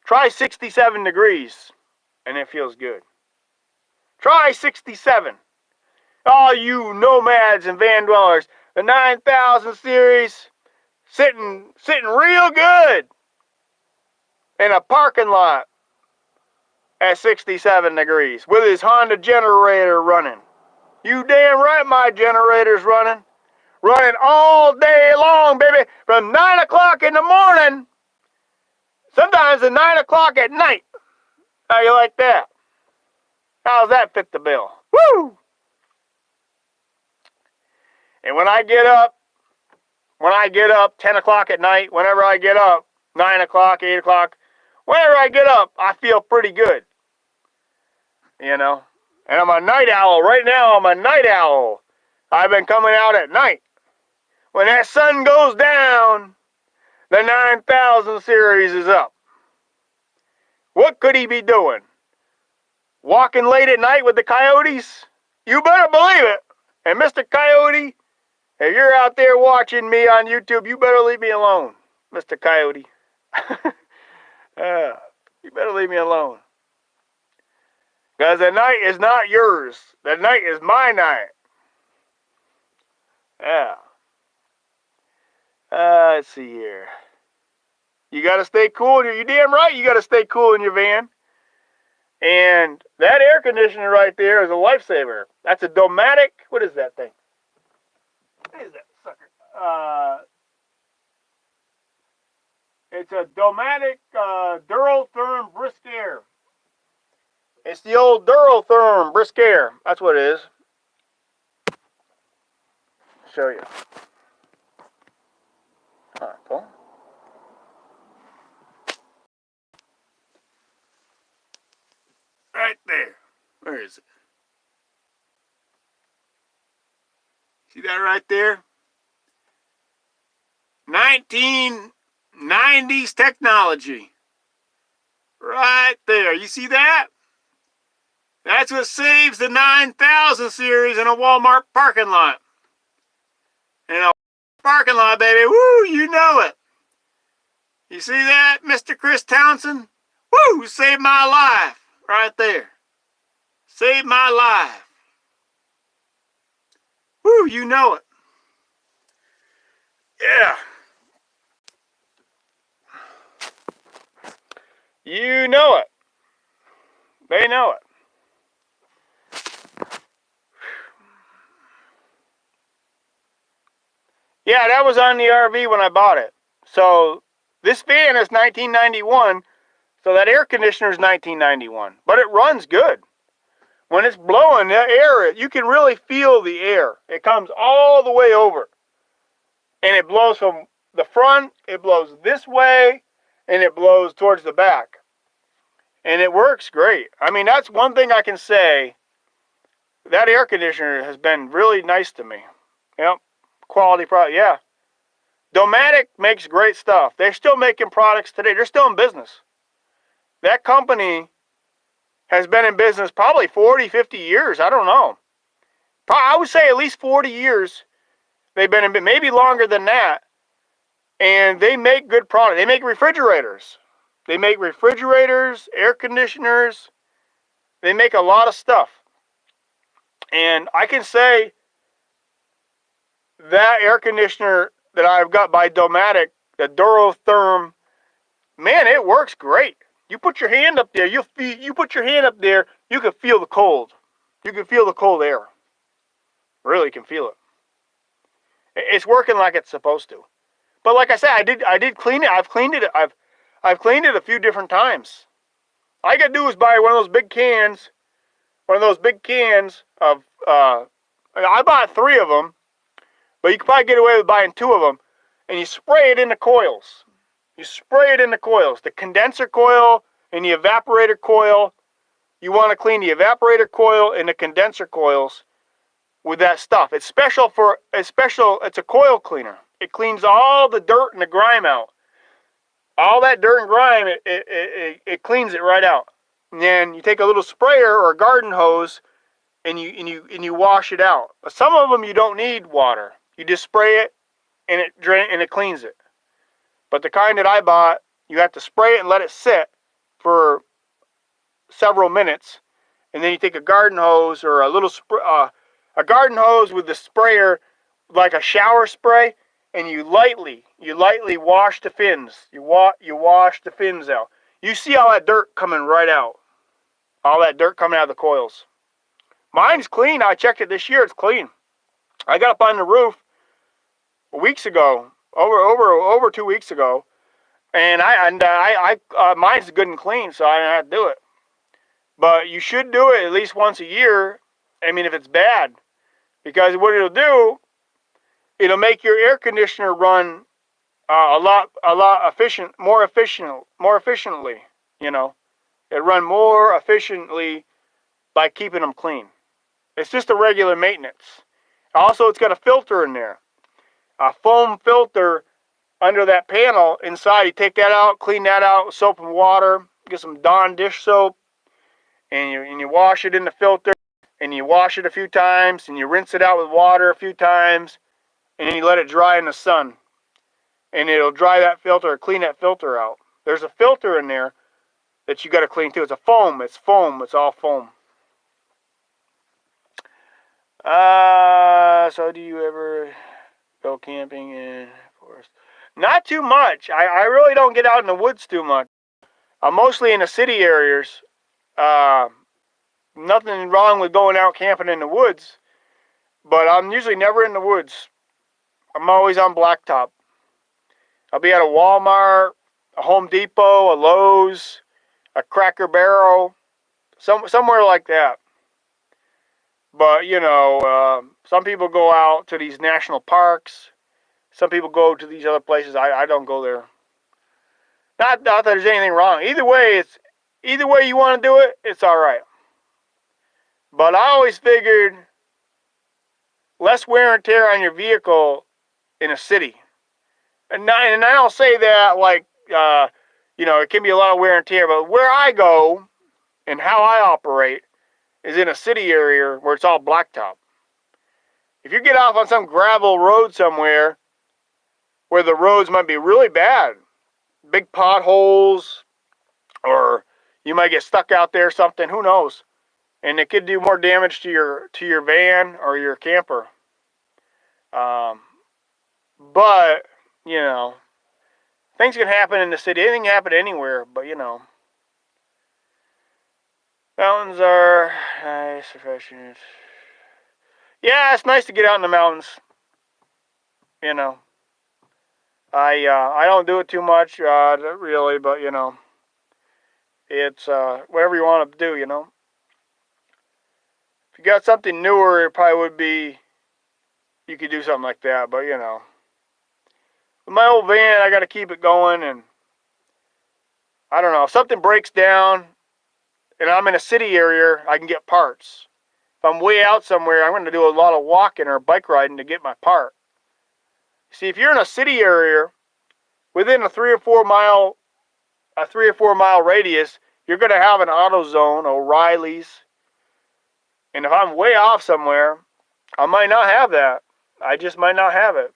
Try 67 degrees, and it feels good. Try 67. All you nomads and van dwellers, the 9000 series, sitting real good in a parking lot at 67 degrees with his Honda generator running. You damn right my generator's running. Running all day long, baby, from 9 o'clock in the morning, sometimes to 9 o'clock at night. How you like that? How's that fit the bill? Woo! And when I get up 10 o'clock at night, whenever I get up, 9 o'clock, 8 o'clock, whenever I get up, I feel pretty good. And I'm a night owl. Right now, I'm a night owl. I've been coming out at night. When that sun goes down, the 9000 series is up. What could he be doing? Walking late at night with the coyotes? You better believe it. And Mr. Coyote, if you're out there watching me on YouTube, you better leave me alone, Mr. Coyote. You better leave me alone. Because the night is not yours. The night is my night. Yeah. Let's see here. You got to stay cool. You damn right you got to stay cool in your van. And that air conditioner right there is a lifesaver. That's a Domatic. What is that thing? What is that sucker? It's a Domatic Durotherm Brisk Air. It's the old Durotherm Brisk Air. That's what it is. I'll show you. Alright, cool. Right there. Where is it? See that right there? 1990s technology. Right there. You see that? That's what saves the 9000 series in a Walmart parking lot. In a parking lot, baby. Woo, you know it. You see that, Mr. Chris Townsend? Woo, saved my life. Right there. Saved my life. Woo, you know it. Yeah. You know it. They know it. Yeah, that was on the RV when I bought it. So this fan is 1991, so that air conditioner is 1991. But it runs good. When it's blowing, the air, you can really feel the air. It comes all the way over. And it blows from the front, it blows this way, and it blows towards the back. And it works great. I mean, that's one thing I can say. That air conditioner has been really nice to me. Yep. Quality product, yeah. Domatic makes great stuff. They're still making products today. They're still in business. That company has been in business probably 40, 50 years. I don't know. I would say at least 40 years they've been in business. Maybe longer than that. And they make good products. They make refrigerators. They make refrigerators, air conditioners. They make a lot of stuff. And I can say that air conditioner that I've got by Domatic, the Durotherm, man, it works great. You put your hand up there, you put your hand up there, you can feel the cold. You can feel the cold air. Really can feel it. It's working like it's supposed to. But like I said, I did clean it. I've cleaned it a few different times. All I gotta do is buy one of those big cans of I bought 3 of them. But you can probably get away with buying 2 of them, and you spray it in the coils. You spray it in the coils. The condenser coil and the evaporator coil. You want to clean the evaporator coil and the condenser coils with that stuff. It's special. It's a coil cleaner. It cleans all the dirt and the grime out. All that dirt and grime, it cleans it right out. And then you take a little sprayer or a garden hose and you wash it out. But some of them you don't need water. You just spray it and it cleans it. But the kind that I bought, you have to spray it and let it sit for several minutes, and then you take a garden hose or a garden hose with the sprayer, like a shower spray, and you lightly wash the fins. You wash the fins out. You see all that dirt coming right out. All that dirt coming out of the coils. Mine's clean. I checked it this year. It's clean. I got up on the roof weeks ago, over 2 weeks ago, and mine's good and clean, so I didn't have to do it. But you should do it at least once a year. I mean, if it's bad, because what it'll do, it'll make your air conditioner run a lot more efficiently. You know, it run more efficiently by keeping them clean. It's just a regular maintenance. Also, it's got a filter in there, a foam filter under that panel inside. You take that out, clean that out with soap and water. Get some Dawn dish soap, and you wash it in the filter, and you wash it a few times, and you rinse it out with water a few times, and then you let it dry in the sun, and it'll dry that filter, clean that filter out. There's a filter in there that you got to clean too. It's a foam. It's foam. It's all foam. So do you ever go camping in forest? Not too much. I really don't get out in the woods too much. I'm mostly in the city areas. Nothing wrong with going out camping in the woods, but I'm usually never in the woods. I'm always on blacktop. I'll be at a Walmart, a Home Depot, a Lowe's, a Cracker Barrel, somewhere like that. But, you know, some people go out to these national parks. Some people go to these other places. I don't go there. Not that there's anything wrong. Either way you want to do it, it's all right. But I always figured less wear and tear on your vehicle in a city. And I don't say that like, you know, it can be a lot of wear and tear, but where I go and how I operate is in a city area where it's all blacktop. If you get off on some gravel road somewhere where the roads might be really bad, big potholes, or you might get stuck out there, something, who knows? And it could do more damage to your van or your camper. But, you know, things can happen in the city. Anything can happen anywhere, but, you know. Mountains are nice, refreshing. Yeah, it's nice to get out in the mountains. You know. I don't do it too much, really, but, you know. It's whatever you want to do, you know. If you got something newer, it probably would be, you could do something like that, but, you know. With my old van, I got to keep it going, and I don't know. If something breaks down, and I'm in a city area, I can get parts. If I'm way out somewhere, I'm going to do a lot of walking or bike riding to get my part. See, if you're in a city area, within a 3 or 4 mile radius, you're going to have an AutoZone, O'Reilly's. And if I'm way off somewhere, I might not have that. I just might not have it.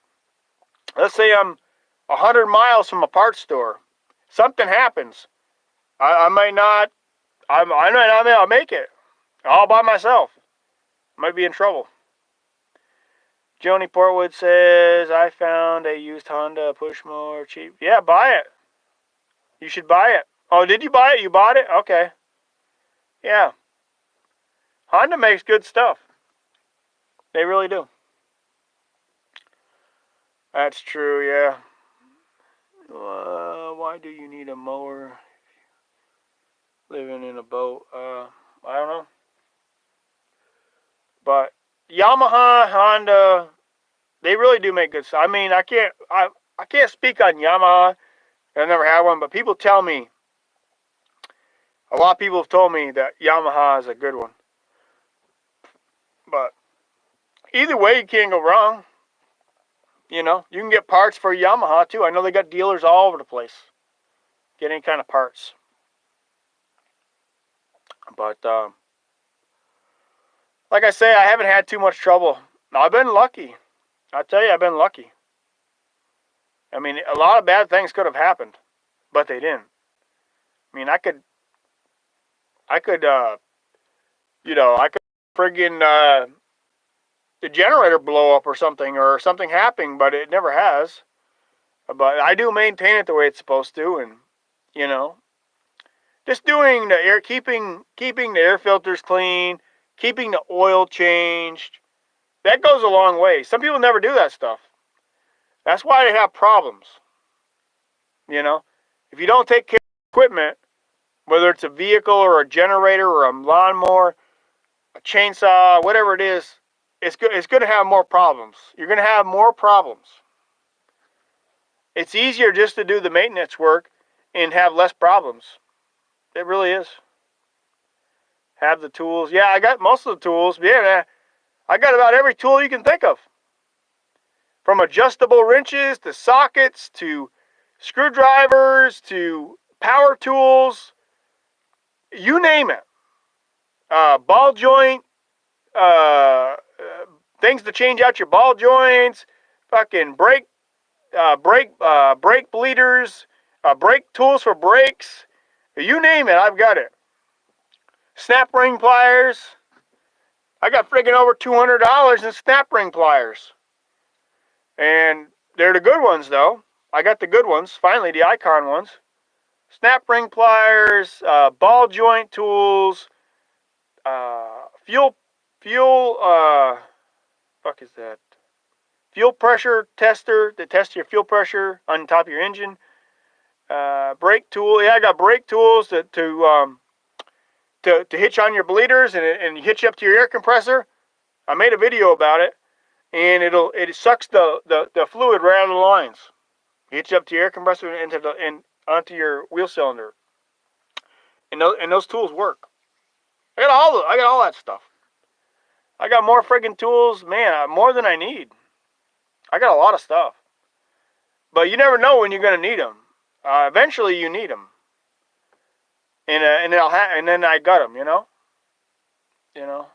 Let's say I'm 100 miles from a parts store. Something happens. I might not make it all by myself. Might be in trouble. Joni Portwood says, I found a used Honda push mower cheap. Yeah, buy it. You should buy it. Oh, did you buy it? You bought it? Okay. Yeah. Honda makes good stuff. They really do. That's true, yeah. Why do you need a mower living in a boat? I don't know. But Yamaha, Honda, they really do make good stuff. I mean, I can't speak on Yamaha I've never had one, but people tell me, a lot of people have told me that Yamaha is a good one. But either way, you can't go wrong. You know, you can get parts for Yamaha too. I know they got dealers all over the place. Get any kind of parts. But like I say, I haven't had too much trouble. I've been lucky. I tell you, I've been lucky. I mean, a lot of bad things could have happened, but they didn't. I mean, I could, I could friggin' the generator blow up or something happen, but it never has. But I do maintain it the way it's supposed to, and you know, just doing the air, keeping the air filters clean, keeping the oil changed. That goes a long way. Some people never do that stuff. That's why they have problems. You know, if you don't take care of equipment, whether it's a vehicle or a generator or a lawnmower, a chainsaw, whatever it is, it's going to have more problems. You're going to have more problems. It's easier just to do the maintenance work and have less problems. It really is. Have the tools. Yeah, I got most of the tools. Yeah, I got about every tool you can think of. From adjustable wrenches to sockets to screwdrivers to power tools. You name it. Ball joint, things to change out your ball joints, fucking brake bleeders, brake tools for brakes. You name it, I've got it. Snap ring pliers. I got friggin' over $200 in snap ring pliers. And they're the good ones, though. I got the good ones. Finally, the Icon ones. Snap ring pliers, ball joint tools, fuel, fuck is that? Fuel pressure tester to test your fuel pressure on top of your engine. Brake tool. Yeah, I got brake tools to hitch on your bleeders and hitch up to your air compressor. I made a video about it, and it sucks the fluid right out of the lines. Hitch up to your air compressor and onto your wheel cylinder. And those tools work. I got all that stuff. I got more friggin' tools, man, more than I need. I got a lot of stuff. But you never know when you're gonna need them. Eventually, you need them. And then I got them, you know.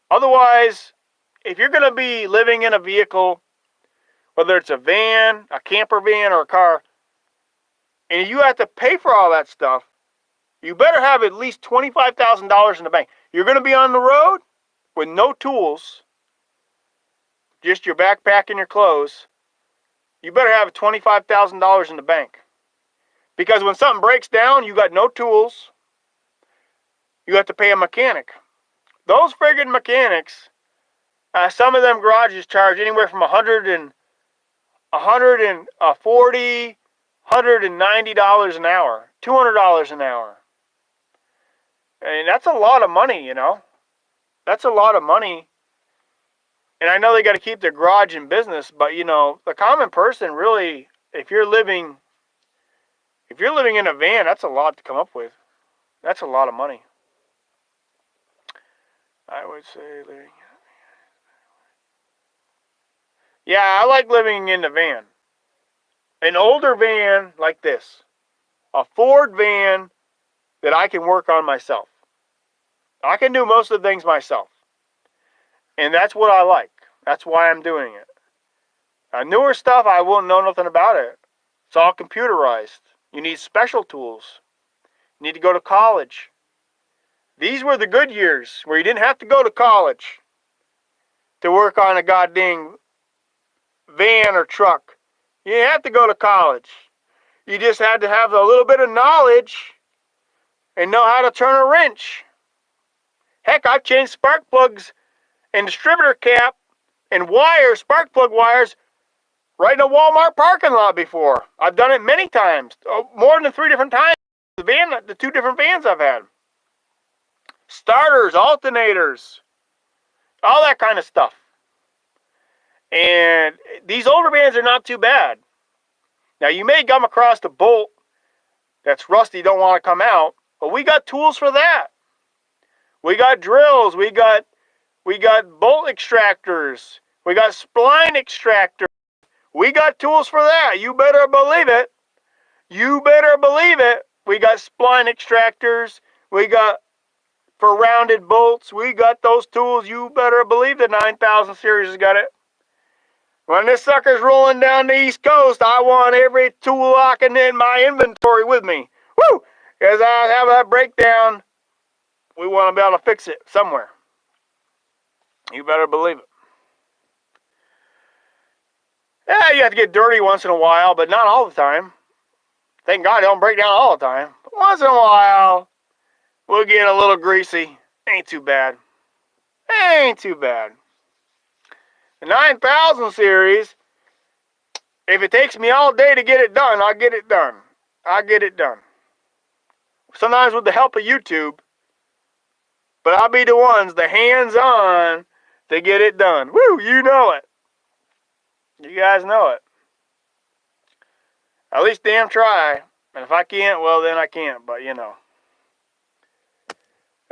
Otherwise, if you're gonna be living in a vehicle, whether it's a van, a camper van, or a car, and you have to pay for all that stuff, you better have at least $25,000 in the bank. You're gonna be on the road with no tools, just your backpack and your clothes. You better have $25,000 in the bank. Because when something breaks down, you got no tools. You have to pay a mechanic. Those friggin' mechanics, some of them garages charge anywhere from $140, $190 an hour, $200 an hour. And that's a lot of money, you know. That's a lot of money. And I know they got to keep their garage in business, but you know, the common person really, if you're living in a van, that's a lot to come up with. That's a lot of money. I would say living. Yeah, I like living in the van. An older van like this. A Ford van that I can work on myself. I can do most of the things myself. And that's what I like. That's why I'm doing it. Newer stuff, I won't know nothing about it. It's all computerized. You need special tools. You need to go to college. These were the good years where you didn't have to go to college to work on a goddamn van or truck. You didn't have to go to college. You just had to have a little bit of knowledge and know how to turn a wrench. Heck, I've changed spark plugs and distributor cap and wires, spark plug wires, right in a Walmart parking lot before. I've done it many times, more than 3 different times. The 2 different vans I've had. Starters, alternators, all that kind of stuff. And these older vans are not too bad. Now, you may come across a bolt that's rusty, don't want to come out. But we got tools for that. We got drills. We got bolt extractors. We got spline extractors. We got tools for that. You better believe it. You better believe it. We got spline extractors. We got for rounded bolts. We got those tools. You better believe the 9000 series has got it. When this sucker's rolling down the East Coast, I want every tool I can in my inventory with me. Woo! Because I have that breakdown. We want to be able to fix it somewhere. You better believe it. Yeah, you have to get dirty once in a while, but not all the time. Thank God it don't break down all the time. But once in a while, we'll get a little greasy. Ain't too bad. Ain't too bad. The 9000 series, if it takes me all day to get it done, I'll get it done. I'll get it done. Sometimes with the help of YouTube, but I'll be the ones, the hands-on, to get it done. Woo, you know it. You guys know it. At least damn try. And if I can't, well, then I can't. But, you know.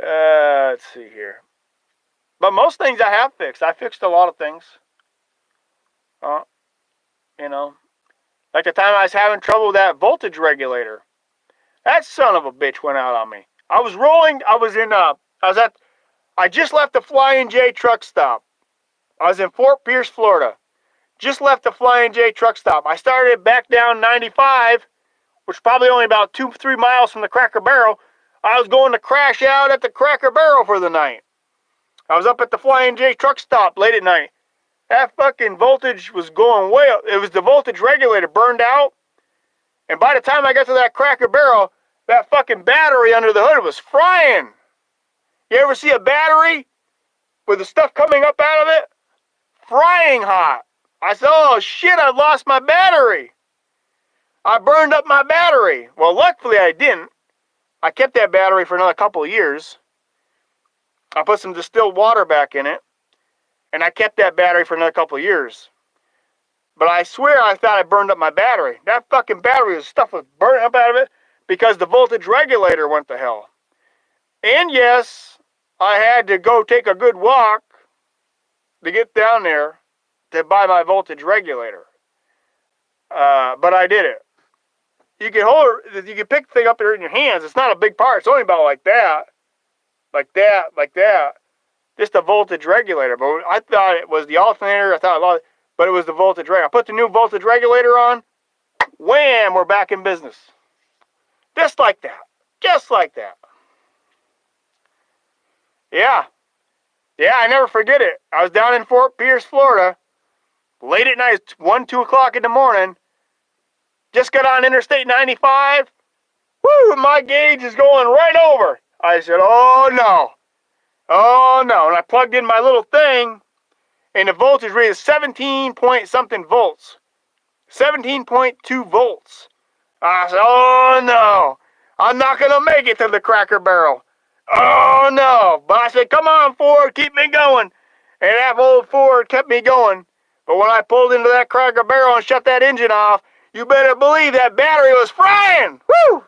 Let's see here. But most things I have fixed. I fixed a lot of things. You know. Like the time I was having trouble with that voltage regulator. That son of a bitch went out on me. I was rolling. I just left the Flying J truck stop. I was in Fort Pierce, Florida. Just left the Flying J truck stop. I started back down 95, which is probably only about 2-3 miles from the Cracker Barrel. I was going to crash out at the Cracker Barrel for the night. I was up at the Flying J truck stop late at night. That fucking voltage was going way up. It was the voltage regulator burned out. And by the time I got to that Cracker Barrel, that fucking battery under the hood was frying. You ever see a battery with the stuff coming up out of it? Frying hot. I said, oh shit, I lost my battery. I burned up my battery. Well, luckily I didn't. I kept that battery for another couple of years. I put some distilled water back in it. And I kept that battery for another couple of years. But I swear I thought I burned up my battery. That fucking battery, stuff was burnt up out of it because the voltage regulator went to hell. And yes, I had to go take a good walk to get down there to buy my voltage regulator. But I did it. You can hold it, you can pick the thing up there in your hands. It's not a big part. It's only about like that. Like that, like that. Just a voltage regulator. But I thought it was the alternator. But it was the voltage regulator. I put the new voltage regulator on. Wham! We're back in business. Just like that. Just like that. Yeah. Yeah, I never forget it. I was down in Fort Pierce, Florida. Late at night, 1, 2 o'clock in the morning. Just got on Interstate 95. Woo, my gauge is going right over. I said, oh no. Oh no. And I plugged in my little thing, and the voltage read is 17 point something volts. 17.2 volts. I said, oh no. I'm not going to make it to the Cracker Barrel. Oh no. But I said, come on, Ford, keep me going. And that old Ford kept me going. But when I pulled into that Cracker Barrel and shut that engine off, you better believe that battery was frying. Woo!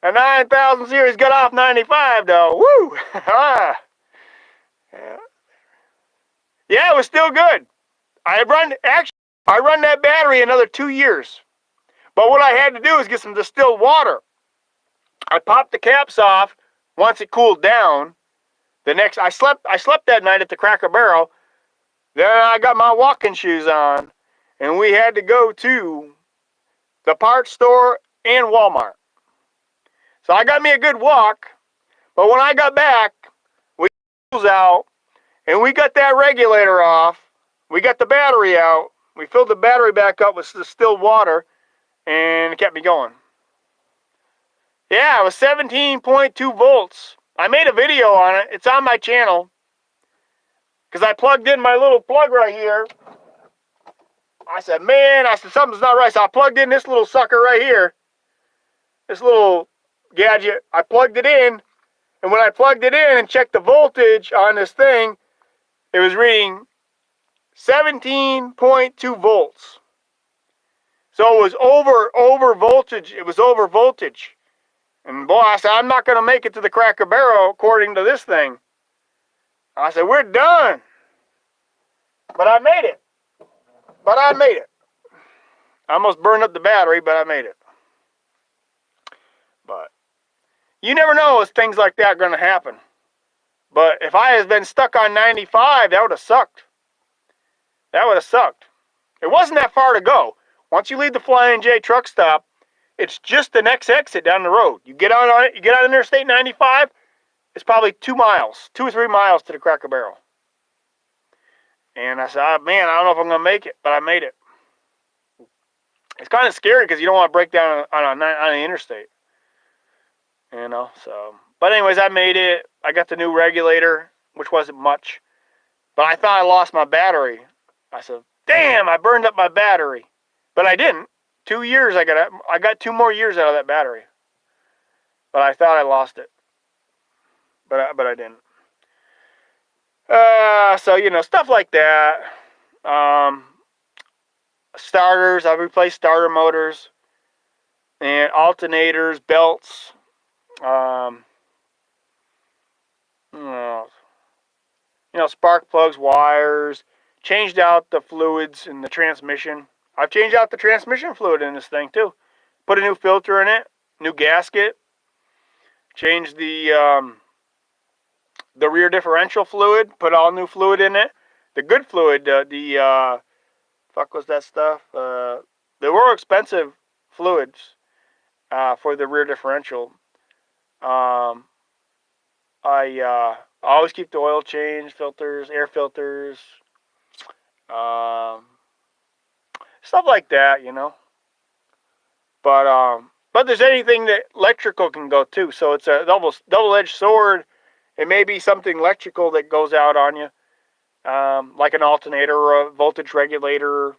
A 9000 series got off 95 though. Woo! Yeah, it was still good. I run that battery another 2 years. But what I had to do is get some distilled water. I popped the caps off once it cooled down. I slept that night at the Cracker Barrel. Then I got my walking shoes on, and we had to go to the parts store and Walmart. So I got me a good walk, but when I got back, we got out, and we got that regulator off. We got the battery out. We filled the battery back up with distilled water, and it kept me going. Yeah, it was 17.2 volts. I made a video on it. It's on my channel. Because I plugged in my little plug right here. I said, something's not right. So I plugged in this little sucker right here. This little gadget. I plugged it in. And when I plugged it in and checked the voltage on this thing, it was reading 17.2 volts. So it was over voltage. It was over voltage. And boy, I said, I'm not going to make it to the Cracker Barrel according to this thing. I said, we're done. But I made it. I almost burned up the battery, but I made it. But you never know if things like that are going to happen. But if I had been stuck on 95, that would have sucked. It wasn't that far to go. Once you leave the Flying J truck stop, it's just the next exit down the road. You get on it, you get on Interstate 95, it's probably 2 or 3 miles to the Cracker Barrel. And I said, oh, man, I don't know if I'm going to make it, but I made it. It's kind of scary because you don't want to break down on the interstate. You know, so. But anyways, I made it. I got the new regulator, which wasn't much. But I thought I lost my battery. I said, damn, I burned up my battery. But I didn't. 2 years, I got 2 more years out of that battery. But I thought I lost it. But I didn't. So, you know, stuff like that. Starters, I replaced starter motors. And alternators, belts. You know, spark plugs, wires. Changed out the fluids in the transmission. I've changed out the transmission fluid in this thing too. Put a new filter in it, new gasket. Changed the rear differential fluid. Put all new fluid in it. The good fluid, fuck was that stuff? They were expensive fluids for the rear differential. I always keep the oil change, filters, air filters. Stuff like that, you know. But there's anything that electrical can go too. So it's a double-edged sword. It may be something electrical that goes out on you, like an alternator or a voltage regulator,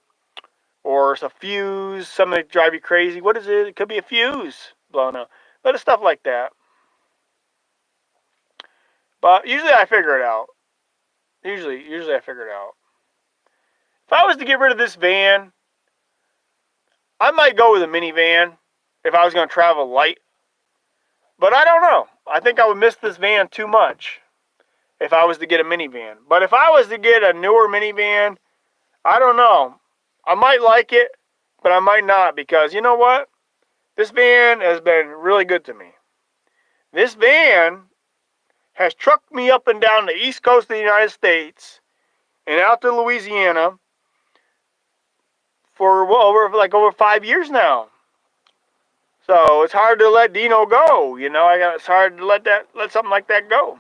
or it's a fuse. Something that drive you crazy. What is it? It could be a fuse blown out. But it's stuff like that. But usually I figure it out. Usually I figure it out. If I was to get rid of this van, I might go with a minivan if I was going to travel light. But I don't know. I think I would miss this van too much if I was to get a minivan. But if I was to get a newer minivan, I don't know. I might like it, but I might not, because you know what? This van has been really good to me. This van has trucked me up and down the east coast of the United States and out to Louisiana for over 5 years now. So it's hard to let Dino go, you know. It's hard to let something like that go.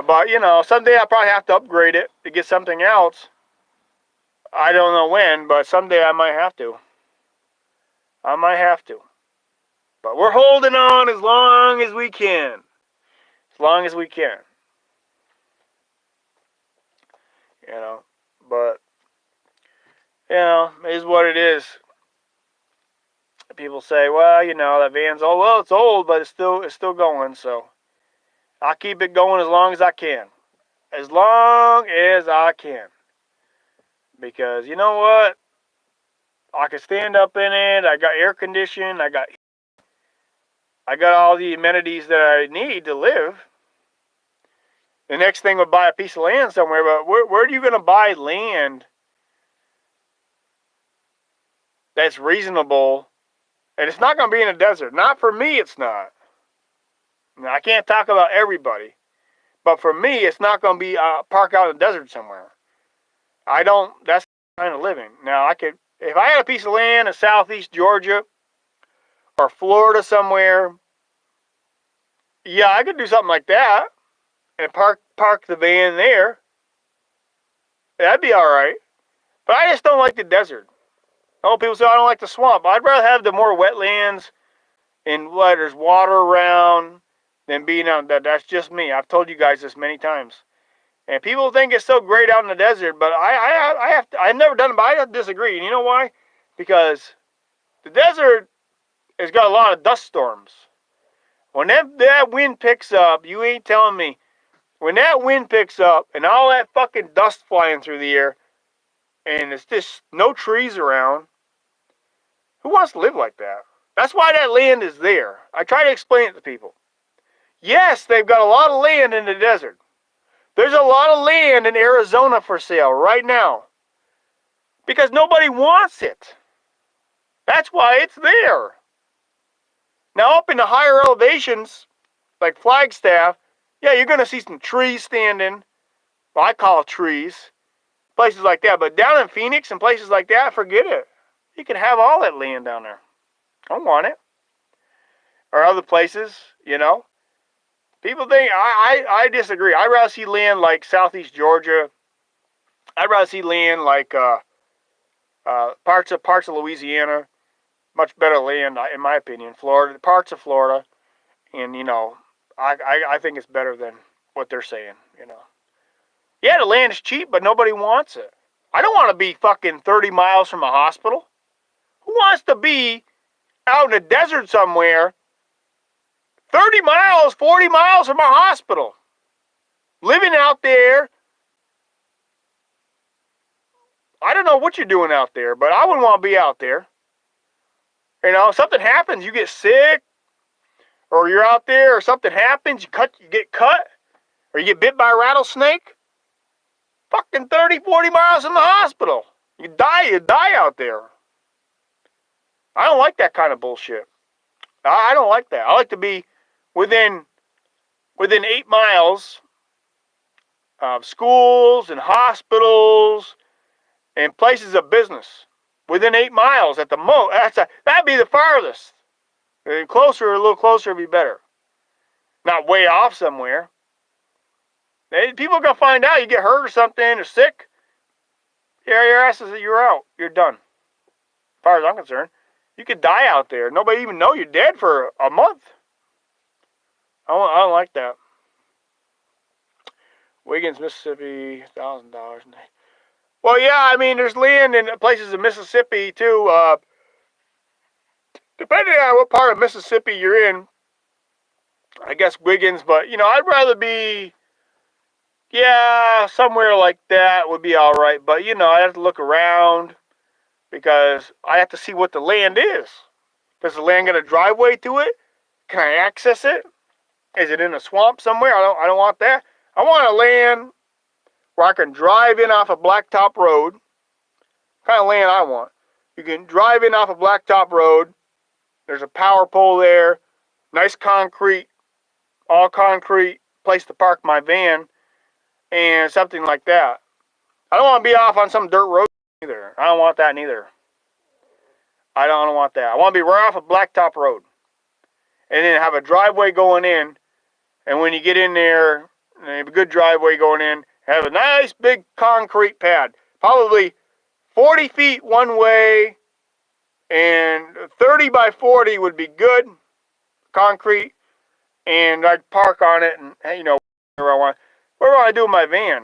But you know, someday I'll probably have to upgrade it to get something else. I don't know when, but someday I might have to. But we're holding on as long as we can. As long as we can. You know, but you know, it is what it is. People say, well, you know, that van's old. Well, it's old, but it's still going. So I'll keep it going as long as I can. As long as I can. Because you know what? I can stand up in it. I got air conditioning. I got all the amenities that I need to live. The next thing would buy a piece of land somewhere, but where are you going to buy land that's reasonable? And it's not going to be in a desert. Not for me, it's not. Now, I can't talk about everybody. But for me, it's not going to be park out in the desert somewhere. That's the kind of living. Now, if I had a piece of land in southeast Georgia or Florida somewhere, yeah, I could do something like that and park the van there. That'd be all right. But I just don't like the desert. People say I don't like the swamp. I'd rather have the more wetlands and where there's water around than being on that. That's just me. I've told you guys this many times. And people think it's so great out in the desert, but I've never done it, but I disagree. And you know why? Because the desert has got a lot of dust storms. When that wind picks up, you ain't telling me. When that wind picks up and all that fucking dust flying through the air, and it's just no trees around, Who wants to live like that? That's why that land is there. I try to explain it to people. Yes, they've got a lot of land in the desert. There's a lot of land in Arizona for sale right now. Because nobody wants it. That's why it's there. Now up in the higher elevations, like Flagstaff, yeah, you're going to see some trees standing. Well, I call it trees. Places like that. But down in Phoenix and places like that, forget it. You can have all that land down there. I don't want it. Or other places, you know. People think, I disagree. I'd rather see land like southeast Georgia. I'd rather see land like parts of Louisiana. Much better land, in my opinion. Florida, parts of Florida. And, you know, I think it's better than what they're saying, you know. Yeah, the land is cheap, but nobody wants it. I don't want to be fucking 30 miles from a hospital. Who wants to be out in the desert somewhere 30 miles, 40 miles from a hospital? Living out there. I don't know what you're doing out there, but I wouldn't want to be out there. You know, something happens, you get sick, or you're out there, or something happens, you get cut, or you get bit by a rattlesnake. Fucking 30, 40 miles from the hospital. You die out there. I don't like that kind of bullshit. I don't like that. I like to be within 8 miles of schools and hospitals and places of business. Within 8 miles at the most. That'd be the farthest. A little closer would be better. Not way off somewhere. People are going to find out you get hurt or something or sick. Yeah, your ass is you're out. You're done. As far as I'm concerned. You could die out there. Nobody even know you're dead for a month. I don't like that. Wiggins, Mississippi, $1,000. Well, yeah, I mean, there's land in places in Mississippi, too. Depending on what part of Mississippi you're in, I guess Wiggins, but, you know, I'd rather be, yeah, somewhere like that would be all right. But, you know, I have to look around because I have to see what the land is. Does the land get a driveway to it? Can I access it? Is it in a swamp somewhere? I don't want that. I want a land where I can drive in off a blacktop road. What kind of land I want. You can drive in off a blacktop road. There's a power pole there. Nice concrete, all concrete place to park my van. And something like that. I don't want to be off on some dirt road either. I don't want that neither. I don't want that. I want to be right off a blacktop road. And then have a driveway going in. And when you get in there, have a good driveway going in. Have a nice big concrete pad. Probably 40 feet one way. And 30 by 40 would be good. Concrete. And I'd park on it and, you know, wherever I want. Whatever I want to do with my van.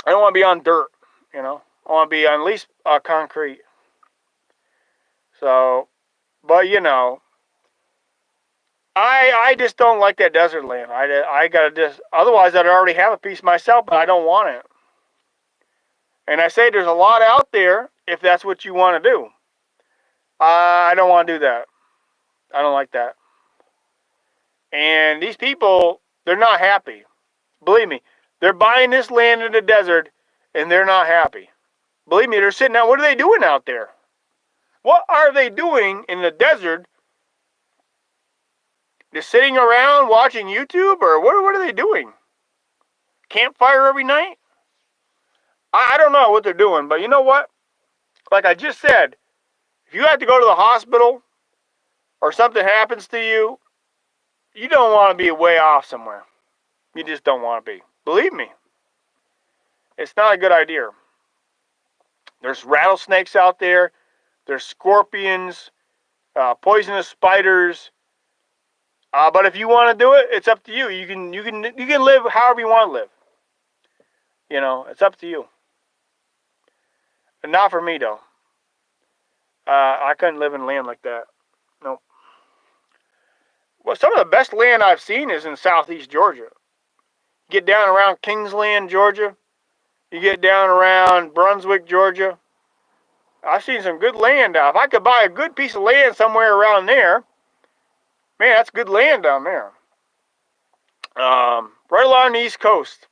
I don't want to be on dirt, you know. I want to be on at least concrete. So, but you know, I just don't like that desert land. I gotta just, otherwise I'd already have a piece myself, but I don't want it. And I say there's a lot out there if that's what you want to do. I don't want to do that. I don't like that. And these people, they're not happy. Believe me, they're buying this land in the desert and they're not happy. Believe me, they're sitting out. What are they doing out there? What are they doing in the desert? Just sitting around watching YouTube, or what are they doing? Campfire every night? I don't know what they're doing, but you know what? Like I just said, if you have to go to the hospital or something happens to you, you don't want to be way off somewhere. You just don't want to be. Believe me. It's not a good idea. There's rattlesnakes out there. There's scorpions, poisonous spiders. But if you want to do it, it's up to you. You can live however you want to live. You know, it's up to you. And not for me though. I couldn't live in land like that. Nope. Well, some of the best land I've seen is in southeast Georgia. Get down around Kingsland, Georgia. You get down around Brunswick, Georgia. I've seen some good land down. If I could buy a good piece of land somewhere around there, man, that's good land down there. Right along the East Coast.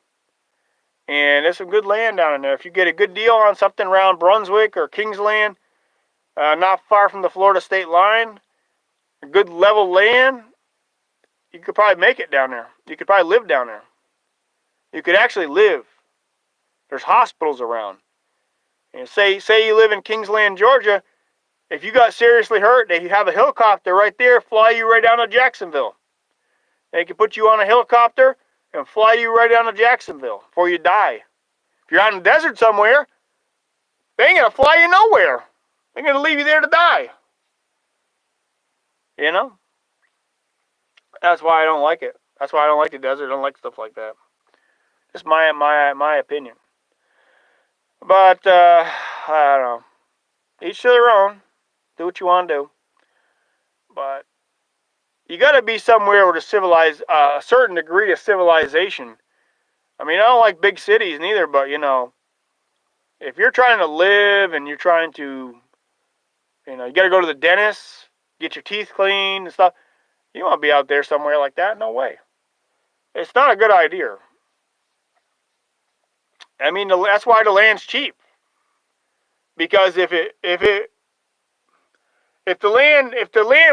And there's some good land down in there. If you get a good deal on something around Brunswick or Kingsland, not far from the Florida state line, good level land, you could probably make it down there. You could probably live down there. You could actually live. There's hospitals around. And say you live in Kingsland, Georgia. If you got seriously hurt, they have a helicopter right there, fly you right down to Jacksonville. They can put you on a helicopter and fly you right down to Jacksonville before you die. If you're out in the desert somewhere, they ain't gonna fly you nowhere. They're gonna leave you there to die. You know? That's why I don't like it. That's why I don't like the desert. I don't like stuff like that. Just my opinion. But I don't know. Each to their own. Do what you want to do. But you got to be somewhere with a certain degree of civilization. I mean, I don't like big cities neither, but you know, if you're trying to live and you're trying to, you got to go to the dentist, get your teeth cleaned and stuff. You want to be out there somewhere like that? No way. It's not a good idea. I mean, that's why the land's cheap. Because if the land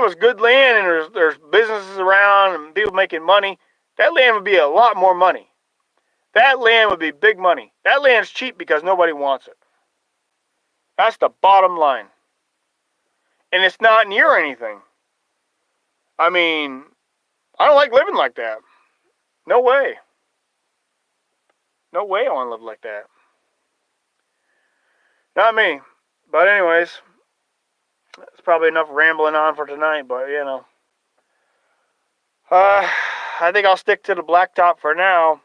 was good land and there's businesses around and people making money, that land would be a lot more money. That land would be big money. That land's cheap because nobody wants it. That's the bottom line. And it's not near anything. I mean, I don't like living like that. No way. No way I want to live like that. Not me. But anyways, that's probably enough rambling on for tonight, but you know. I think I'll stick to the blacktop for now.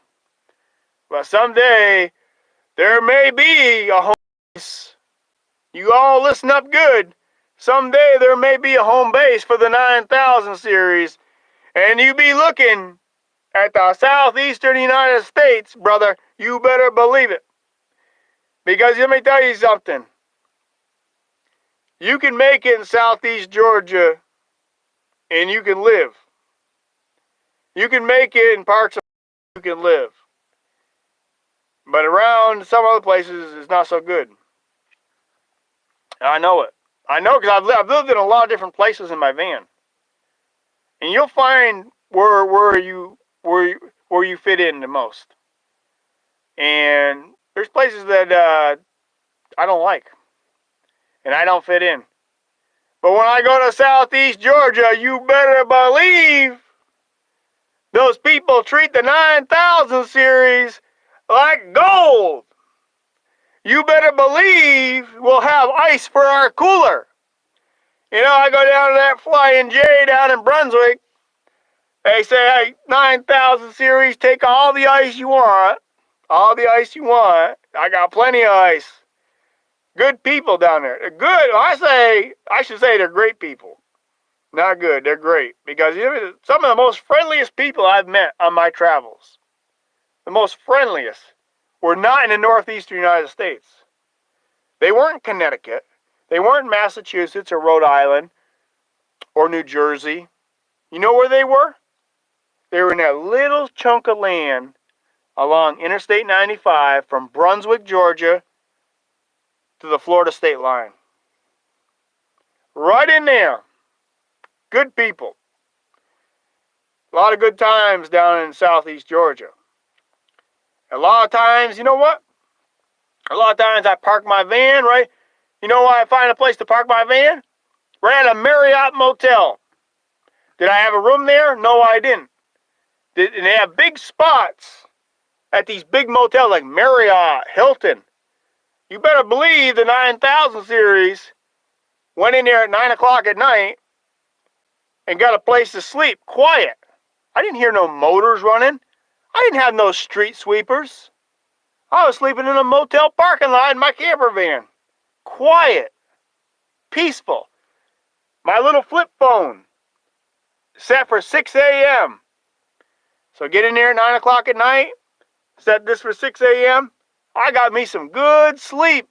But someday, there may be a home base. You all listen up good. Someday there may be a home base for the 9000 series. And you be looking at the southeastern United States, brother. You better believe it. Because let me tell you something. You can make it in southeast Georgia and you can live. You can make it in parts of you can live. But around some other places, it's not so good. I know it. I know because I've lived in a lot of different places in my van. And you'll find where you fit in the most. And there's places that I don't like. And I don't fit in. But when I go to southeast Georgia, you better believe those people treat the 9000 series like gold. You better believe we'll have ice for our cooler. You know, I go down to that Flying J down in Brunswick. They say, hey, 9000 series, take all the ice you want. All the ice you want. I got plenty of ice. Good people down there. They're good. I should say they're great people. Not good. They're great. Because some of the most friendliest people I've met on my travels, the most friendliest, were not in the northeastern United States. They weren't in Connecticut. They weren't in Massachusetts or Rhode Island or New Jersey. You know where they were? They were in that little chunk of land along Interstate 95 from Brunswick, Georgia to the Florida state line. Right in there. Good people. A lot of good times down in southeast Georgia. A lot of times, you know what? A lot of times I park my van, right? You know why I find a place to park my van? Right at a Marriott motel. Did I have a room there? No, I didn't. And they have big spots at these big motels like Marriott, Hilton. You better believe the 9000 series went in there at 9 o'clock at night and got a place to sleep, quiet. I didn't hear no motors running. I didn't have no street sweepers. I was sleeping in a motel parking lot in my camper van. Quiet. Peaceful. My little flip phone set for 6 a.m. So get in there at 9 o'clock at night, set this for 6 a.m. I got me some good sleep.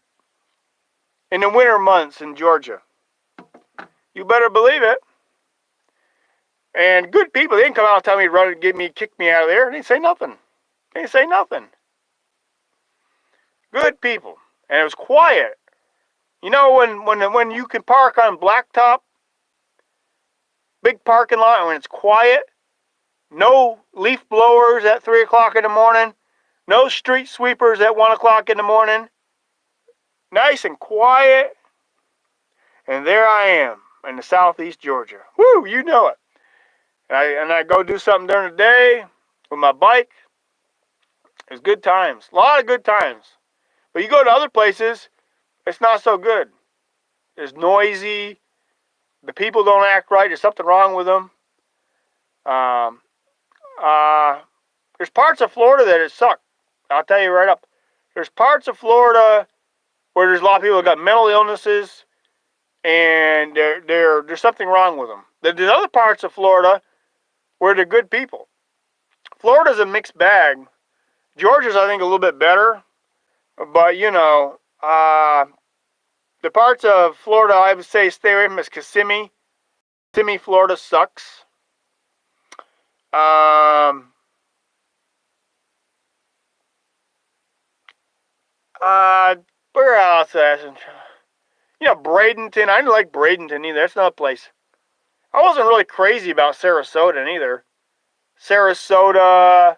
in the winter months in Georgia. You better believe it. And good people, they didn't come out and tell me to run and kick me out of there. They didn't say nothing. They didn't say nothing. Good people. And it was quiet. You know when you can park on blacktop, big parking lot, and when it's quiet, no leaf blowers at 3 o'clock in the morning, no street sweepers at 1 o'clock in the morning, nice and quiet, and there I am in the southeast Georgia. Woo, you know it. And I go do something during the day with my bike. There's good times, a lot of good times. But you go to other places, it's not so good. It's noisy. The people don't act right. There's something wrong with them. There's parts of Florida that it suck. I'll tell you right up. There's parts of Florida where there's a lot of people that got mental illnesses, and there's something wrong with them. There's other parts of Florida where they're good people. Florida's a mixed bag. Georgia's, I think, a little bit better. But, you know, the parts of Florida I would say stay away from is Kissimmee. Kissimmee, Florida sucks. Where else? You know, Bradenton. I didn't like Bradenton either. That's another place. I wasn't really crazy about Sarasota either. Sarasota,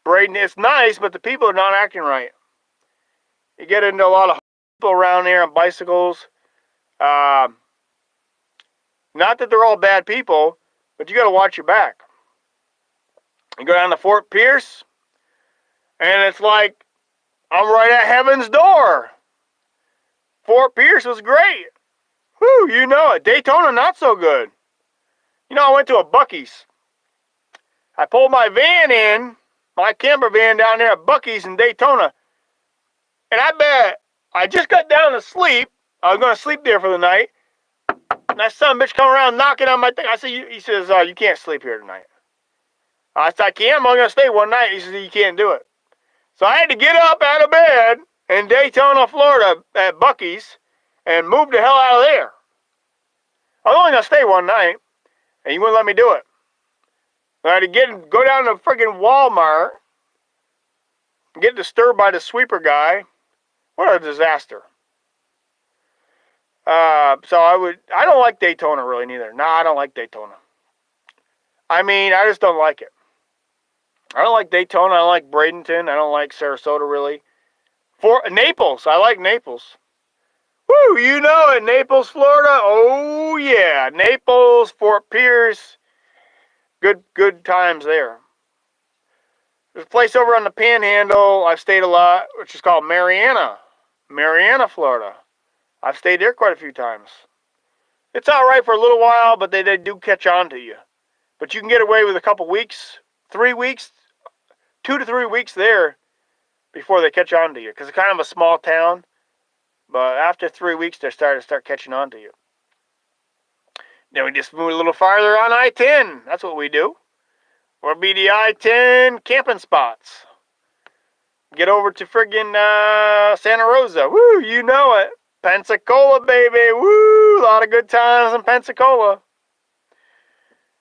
Bradenton. It's nice, but the people are not acting right. You get into a lot of people around here on bicycles. Not that they're all bad people, but you got to watch your back. You go down to Fort Pierce, and it's like I'm right at heaven's door. Fort Pierce was great. Whew, you know it. Daytona, not so good. You know, I went to a Buc-ee's. I pulled my van in, my camper van down there at Buc-ee's in Daytona. And I bet I just got down to sleep. I was going to sleep there for the night. And that son of a bitch come around knocking on my thing. I said, he says, you can't sleep here tonight. I said, I can. I'm only going to stay one night. He says, you can't do it. So I had to get up out of bed in Daytona, Florida at Buc-ee's and move the hell out of there. I was only going to stay one night, and he wouldn't let me do it. I had to go down to friggin' Walmart, get disturbed by the sweeper guy. What a disaster. So I don't like Daytona really neither. No, I don't like Daytona. I mean, I just don't like it. I don't like Daytona. I don't like Bradenton. I don't like Sarasota really. Naples. I like Naples. Woo, you know it. Naples, Florida. Oh, yeah. Naples, Fort Pierce. Good times there. There's a place over on the Panhandle I've stayed a lot, which is called Marianna. Marianna, Florida. I've stayed there quite a few times. It's all right for a little while, but they do catch on to you. But you can get away with a couple weeks, 3 weeks, 2 to 3 weeks there before they catch on to you. Because it's kind of a small town. But after 3 weeks, they're starting to start catching on to you. Then we just move a little farther on I-10. That's what we do. Or be the I-10 camping spots. Get over to friggin' Santa Rosa. Woo, you know it. Pensacola, baby. Woo, a lot of good times in Pensacola.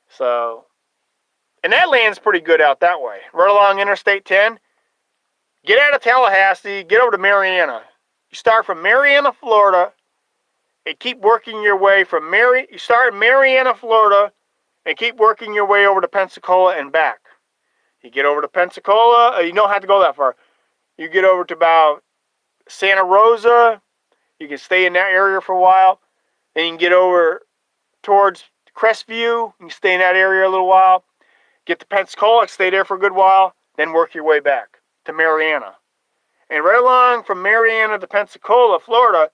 So, and that land's pretty good out that way. Right along Interstate 10. Get out of Tallahassee. Get over to Marianna. You start from Marianna, Florida, and keep working your way from you start in Marianna, Florida, and keep working your way over to Pensacola and back. You get over to Pensacola, you don't have to go that far. You get over to about Santa Rosa, you can stay in that area for a while, then you can get over towards Crestview, you can stay in that area a little while, get to Pensacola, stay there for a good while, then work your way back to Marianna. And right along from Marianna to Pensacola, Florida,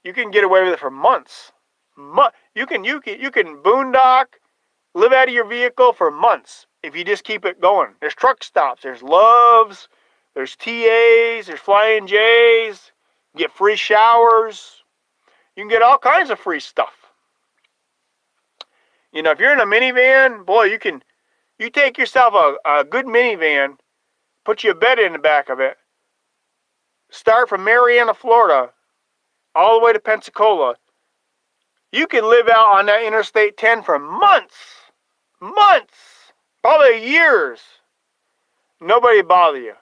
you can get away with it for months. You can boondock, live out of your vehicle for months if you just keep it going. There's truck stops, there's Loves, there's TAs, there's Flying J's. You get free showers. You can get all kinds of free stuff. You know, if you're in a minivan, boy, you take yourself a good minivan, put you a bed in the back of it, start from Marianna, Florida, all the way to Pensacola, you can live out on that Interstate 10 for months. Months. Probably years. Nobody bother you.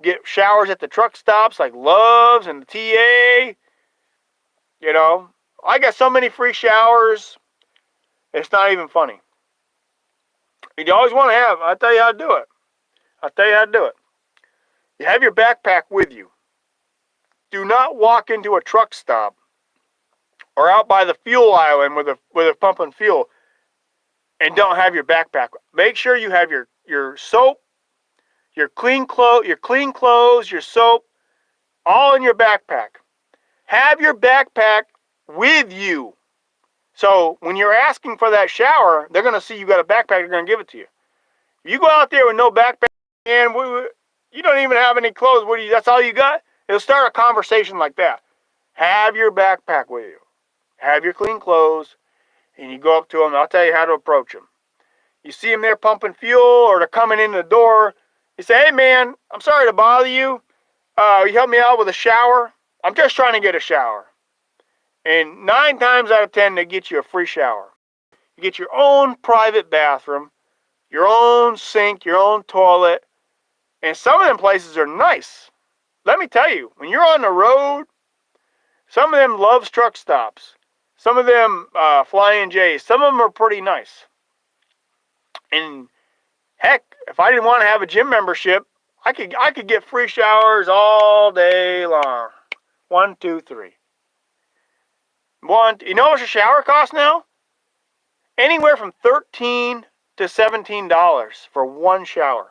Get showers at the truck stops like Love's and the TA. You know, I got so many free showers. It's not even funny. You always want to have, I'll tell you how to do it. I'll tell you how to do it. You have your backpack with you. Do not walk into a truck stop or out by the fuel island where they're pumping fuel and don't have your backpack. Make sure you have your soap, your clean clothes, your soap, all in your backpack. Have your backpack with you. So when you're asking for that shower, they're going to see you got a backpack, they're going to give it to you. If you go out there with no backpack and you don't even have any clothes, that's all you got? It'll start a conversation like that. Have your backpack with you. Have your clean clothes, and you go up to them, and I'll tell you how to approach them. You see them there pumping fuel, or they're coming in the door. You say, hey man, I'm sorry to bother you. You help me out with a shower? I'm just trying to get a shower. And 9 times out of 10, they get you a free shower. You get your own private bathroom, your own sink, your own toilet. And some of them places are nice. Let me tell you, when you're on the road, some of them Love's truck stops. Some of them Flying J's. Some of them are pretty nice. And heck, if I didn't want to have a gym membership, I could get free showers all day long. 1, 2, 3. You know what a shower costs now? Anywhere from $13 to $17 for one shower.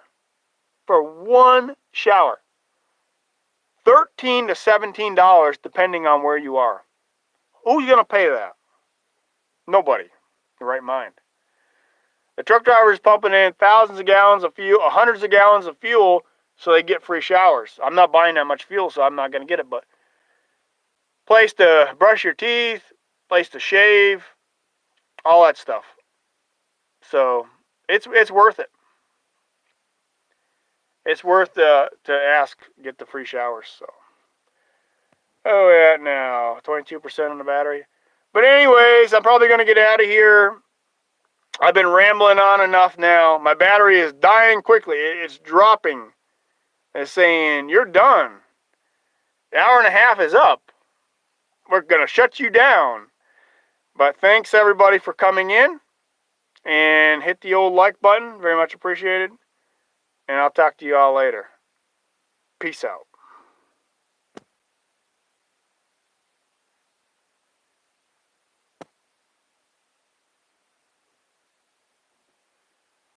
For one shower. $13 to $17 depending on where you are. Who's going to pay that? Nobody. In their right mind. The truck driver is pumping in thousands of gallons of fuel, hundreds of gallons of fuel, so they get free showers. I'm not buying that much fuel, so I'm not going to get it, but place to brush your teeth, place to shave, all that stuff. So it's worth it. It's worth to get the free showers. So, oh yeah, now 22% on the battery. But anyways, I'm probably gonna get out of here. I've been rambling on enough now. My battery is dying quickly. It's dropping. It's saying you're done. The hour and a half is up. We're gonna shut you down. But thanks everybody for coming in. And hit the old like button. Very much appreciated. And I'll talk to you all later. Peace out.